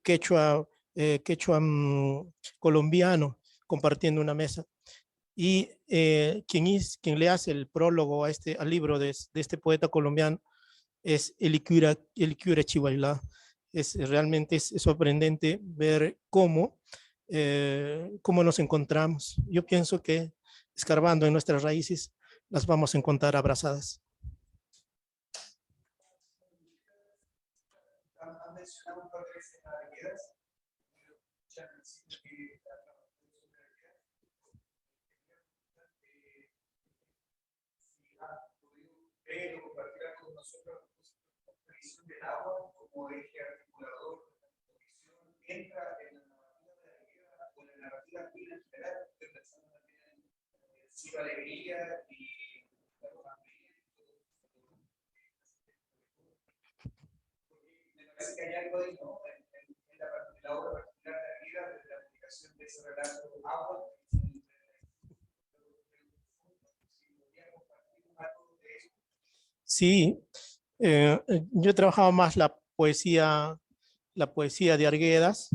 quechua, quechua colombiano, compartiendo una mesa. Y quien le hace el prólogo a al libro de este poeta colombiano es Elicura Chihuahua. Realmente es sorprendente ver cómo nos encontramos. Yo pienso que escarbando en nuestras raíces las vamos a encontrar abrazadas. Han mencionado un par de veces las Arguedas. Ya han dicho que ver o compartir con nosotros la visión del agua como eje articulador de la composición entra en la narrativa de la guerra o en la narrativa andina en general. Estoy pensando también en Ciro Alegría y Carlos Andrés. Me parece que hay algo ahí, ¿no? En la obra particular de la guerra, desde la aplicación de ese relato agua. Sí, yo he trabajado más la poesía de Arguedas.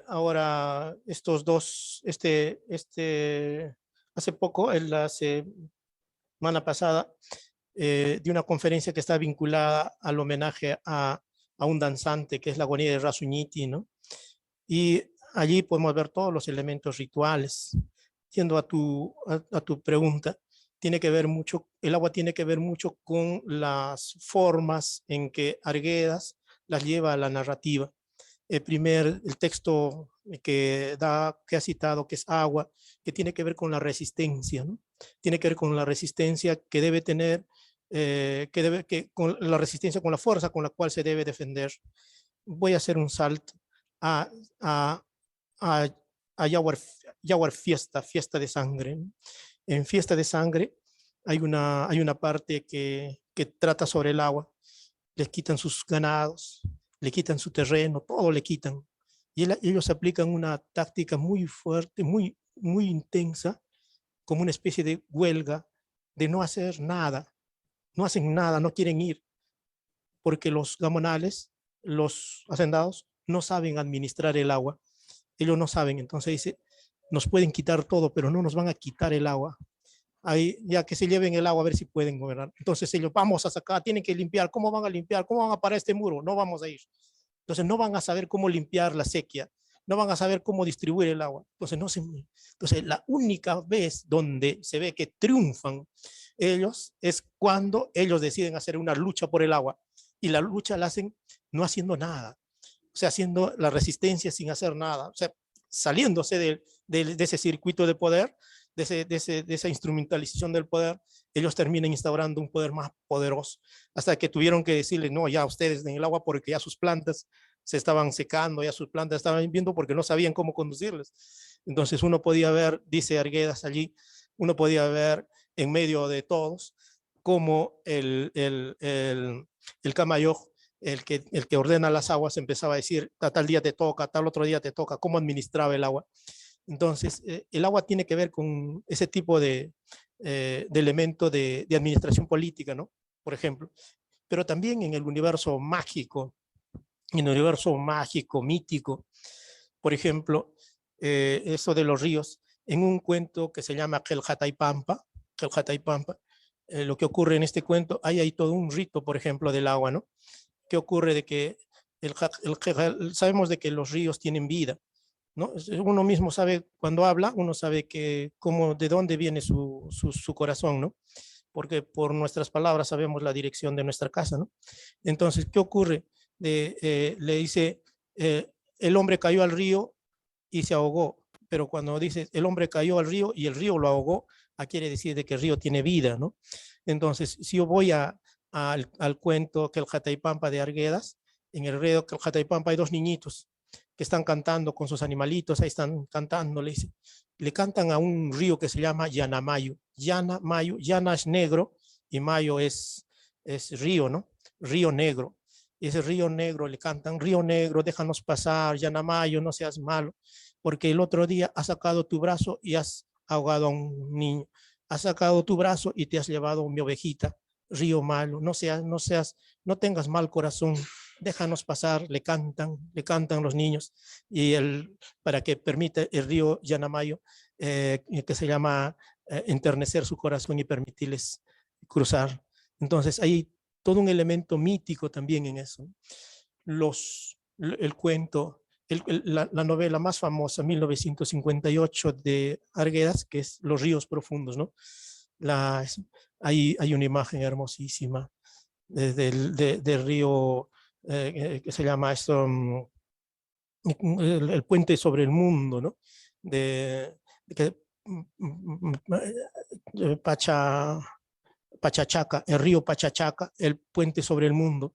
Ahora estos dos, hace poco, la semana pasada, de una conferencia que está vinculada al homenaje a un danzante que es la Guanía de Rasuñiti, ¿no? Y allí podemos ver todos los elementos rituales. Yendo a tu pregunta, el agua tiene que ver mucho con las formas en que Arguedas las lleva a la narrativa. El texto que ha citado, que es Agua, que tiene que ver con la resistencia, ¿no? Tiene que ver con la resistencia que debe tener, con la resistencia, con la fuerza con la cual se debe defender. Voy a hacer un salto a, a, a, a Yaguar Fiesta de Sangre. En Fiesta de Sangre hay una parte que trata sobre el agua. Les quitan sus ganados, le quitan su terreno, todo le quitan. Y ellos aplican una táctica muy fuerte, muy intensa, como una especie de huelga de no hacer nada. No hacen nada, no quieren ir, porque los gamonales, los hacendados, no saben administrar el agua. Ellos no saben, entonces dice, nos pueden quitar todo, pero no nos van a quitar el agua. Ahí, ya que se lleven el agua a ver si pueden gobernar. Entonces ellos, vamos a sacar, tienen que limpiar. ¿Cómo van a limpiar? ¿Cómo van a parar este muro? No vamos a ir. Entonces no van a saber cómo limpiar la sequía, no van a saber cómo distribuir el agua. Entonces la única vez donde se ve que triunfan ellos es cuando ellos deciden hacer una lucha por el agua. Y la lucha la hacen no haciendo nada, o sea, haciendo la resistencia sin hacer nada, o sea, saliéndose de ese circuito de poder, de esa instrumentalización del poder. Ellos terminan instaurando un poder más poderoso, hasta que tuvieron que decirle, no, ya ustedes en el agua, porque ya sus plantas se estaban secando, ya sus plantas estaban viendo porque no sabían cómo conducirles. Entonces uno podía ver, dice Arguedas allí, uno podía ver en medio de todos cómo el Camayo, el que ordena las aguas, empezaba a decir, tal día te toca, tal otro día te toca, cómo administraba el agua. Entonces, el agua tiene que ver con ese tipo de elemento de administración política, ¿no? Por ejemplo. Pero también en el universo mágico, mítico, por ejemplo, eso de los ríos, en un cuento que se llama Queljataipampa, lo que ocurre en este cuento, hay todo un rito, por ejemplo, del agua, ¿no? ¿Qué ocurre? De que sabemos de que los ríos tienen vida, ¿no? Uno mismo sabe, cuando habla, uno sabe de dónde viene su corazón, ¿no? Porque por nuestras palabras sabemos la dirección de nuestra casa, ¿no? Entonces, ¿qué ocurre? Le dice, el hombre cayó al río y se ahogó, pero cuando dice el hombre cayó al río y el río lo ahogó, quiere decir de que el río tiene vida, ¿no? Entonces, si yo voy al cuento Queljataipampa de Arguedas, en el río Queljataipampa hay dos niñitos que están cantando con sus animalitos, ahí están cantando, le cantan a un río que se llama Yanamayo. Yana es negro y Mayo es río, ¿no? Río negro. Y ese Río Negro le cantan, Río Negro, déjanos pasar, Yanamayo, no seas malo, porque el otro día has sacado tu brazo y has ahogado a un niño, has sacado tu brazo y te has llevado a mi ovejita, Río Malo, no tengas mal corazón, déjanos pasar, le cantan los niños, y para que permita el río Yanamayo, que se llama enternecer su corazón y permitirles cruzar. Entonces hay todo un elemento mítico también en eso. El cuento, la novela más famosa, 1958, de Arguedas, que es Los ríos profundos, ¿no? Hay una imagen hermosísima del río que se llama esto, el puente sobre el mundo, ¿no? De Pachachaca, el río Pachachaca, el puente sobre el mundo.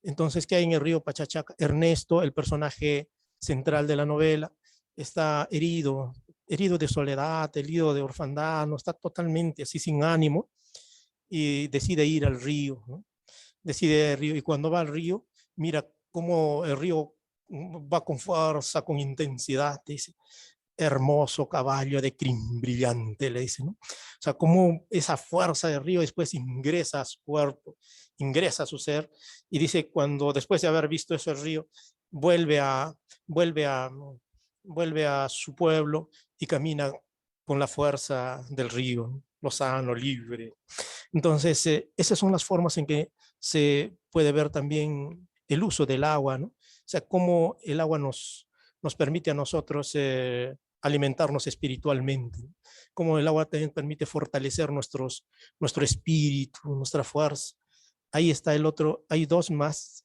Entonces, ¿qué hay en el río Pachachaca? Ernesto, el personaje central de la novela, está herido de soledad, herido de orfandad, no está totalmente así sin ánimo, y decide ir al río, ¿no? Decide ir al río, y cuando va al río, mira cómo el río va con fuerza, con intensidad, dice, hermoso caballo de crin brillante, le dice, ¿no? O sea, cómo esa fuerza del río después ingresa a su cuerpo, ingresa a su ser, y dice, cuando después de haber visto ese río, vuelve a, vuelve a, vuelve a su pueblo y camina con la fuerza del río, ¿no? Lozano, libre. Entonces, esas son las formas en que se puede ver también el uso del agua, ¿no? O sea, cómo el agua nos permite a nosotros alimentarnos espiritualmente, ¿no? Cómo el agua también permite fortalecer nuestro espíritu, nuestra fuerza. Ahí está el otro, hay dos más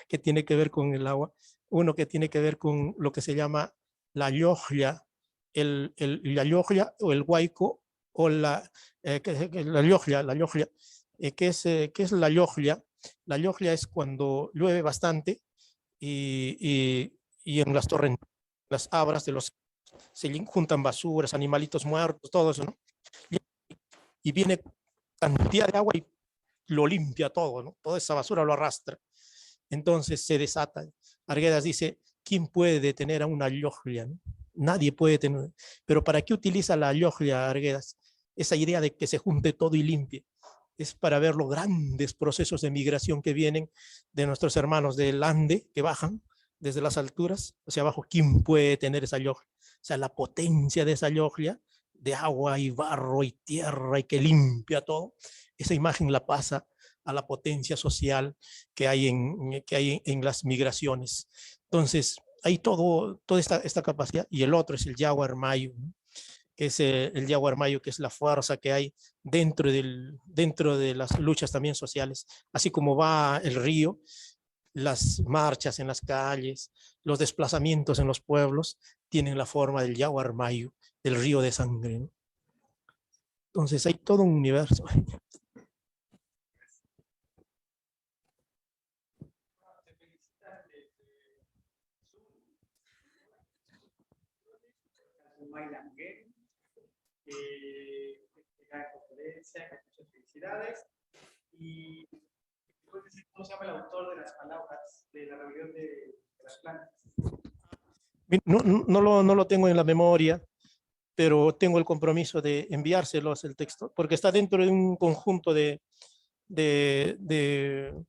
que tiene que ver con el agua. Uno que tiene que ver con lo que se llama la lloglia, la lloglia o el huaico, o la lloglia, ¿qué es la lloglia? La lloglia es cuando llueve bastante y en las torrentas, las abras se juntan basuras, animalitos muertos, todo eso, ¿no? Y viene cantidad de agua y lo limpia todo, ¿no? Toda esa basura lo arrastra. Entonces se desata. Arguedas dice, ¿quién puede detener a una lloglia, ¿no? Nadie puede tener. Pero ¿para qué utiliza la lloglia, Arguedas? Esa idea de que se junte todo y limpie. Es para ver los grandes procesos de migración que vienen de nuestros hermanos del Ande, que bajan desde las alturas hacia abajo. ¿Quién puede tener esa lloglia? O sea, la potencia de esa lloglia, de agua y barro y tierra y que limpia todo, esa imagen la pasa a la potencia social que hay en las migraciones. Entonces, hay toda esta capacidad, y el otro es el Yaguar Mayo, ¿no? Que es el Yaguar Mayo, que es la fuerza que hay dentro de las luchas también sociales, así como va el río, las marchas en las calles, los desplazamientos en los pueblos, tienen la forma del Yaguar Mayo, del río de sangre, ¿no? Entonces hay todo un universo. Gran conferencia, muchas felicidades. Y ¿puedes decir cómo se llama el autor de las palabras de la rebelión de las plantas? No lo tengo en la memoria, pero tengo el compromiso de enviárselos el texto, porque está dentro de un conjunto de, de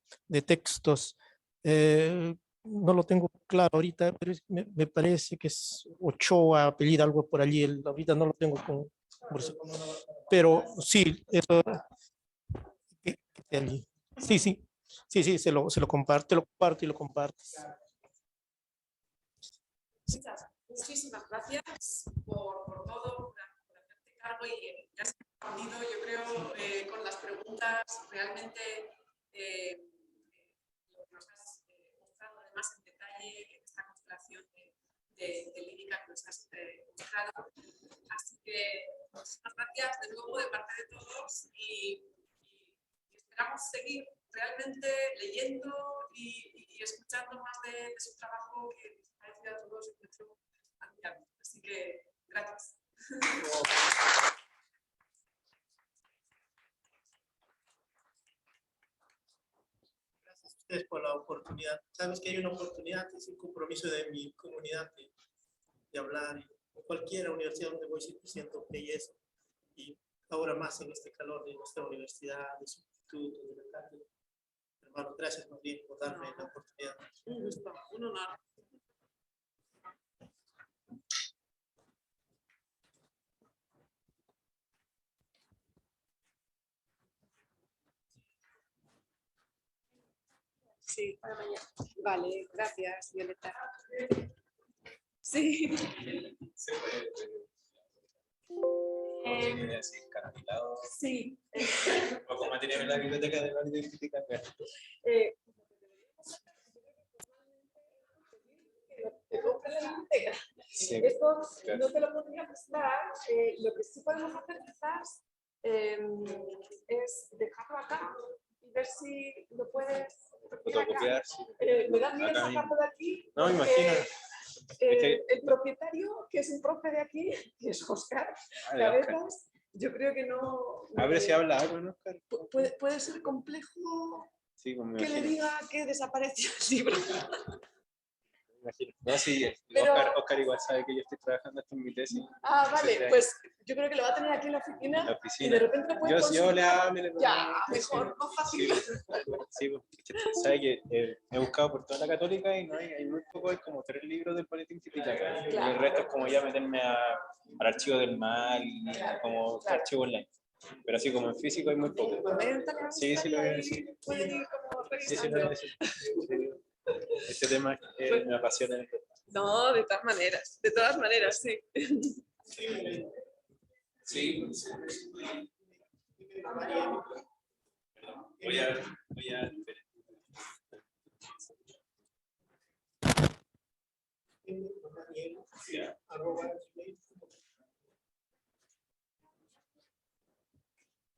textos. No lo tengo claro ahorita, pero me parece que es Ochoa, apellido algo por allí. Ahorita no lo tengo con... Pero sí, eso... Sí, se lo comparto, y lo compartes. Muchísimas gracias por todo, por hacerte cargo, y ya has respondido, yo creo, con las preguntas realmente nos has mostrado además en detalle esta constelación de lírica que nos has mostrado. Así que muchísimas gracias de nuevo de parte de todos, y esperamos seguir realmente leyendo y escuchando más de su trabajo, que nos parece a todos mucho admirable. Así que gracias. Gracias. ustedes por la oportunidad. Sabes que hay una oportunidad, es un compromiso de mi comunidad de hablar. En cualquier universidad donde voy siempre siento belleza. Y ahora más en este calor de nuestra universidad, de su instituto, de la cátedra. Hermano, gracias más bien por darme la oportunidad. Un gusto, un honor. Sí, para mañana. Vale, gracias, Violeta. Sí. Se puede. Así, carapelado. Sí. O como tiene la biblioteca de la biblioteca. Eh, Te compras la biblioteca. Sí. Esto Claro. no te lo podría prestar. Lo que sí podemos hacer quizás es dejarlo acá y ver si lo puedes Fotocopiar, sí. me da miedo Acá sacarlo de aquí. No, me porque, imagino. que- el propietario, que es un profe de aquí, que es Oscar Ah, de Oscar. Cabezas, yo creo que no. A ver si habla algo, ¿no, Oscar? Puede ser complejo Sí, como me que le imagino. diga que desapareció el libro. Me imagino. No, sí, Pero- Oscar igual sabe que yo estoy trabajando esto en mi tesis. Ah, vale, Sí, pues yo creo que lo va a tener aquí en la oficina. en la Y oficina. de repente lo puede Yo consultar. le hablo y le Ya, pregunto, mejor, más fácil. Sí, porque sabe que he buscado por toda la católica y no hay muy poco, hay como 3 libros del boletín titicaca. Y el resto es como ya meterme al archivo del mal, como Claro. archivo online. Pero así como en físico hay muy poco. Métale Sí, sí lo voy a y decir. pueden ir como Sí, sí lo voy a revisando. decir. Sí. Este tema me apasiona. No, de todas maneras, sí. Sí. Voy a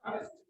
@gmail.com.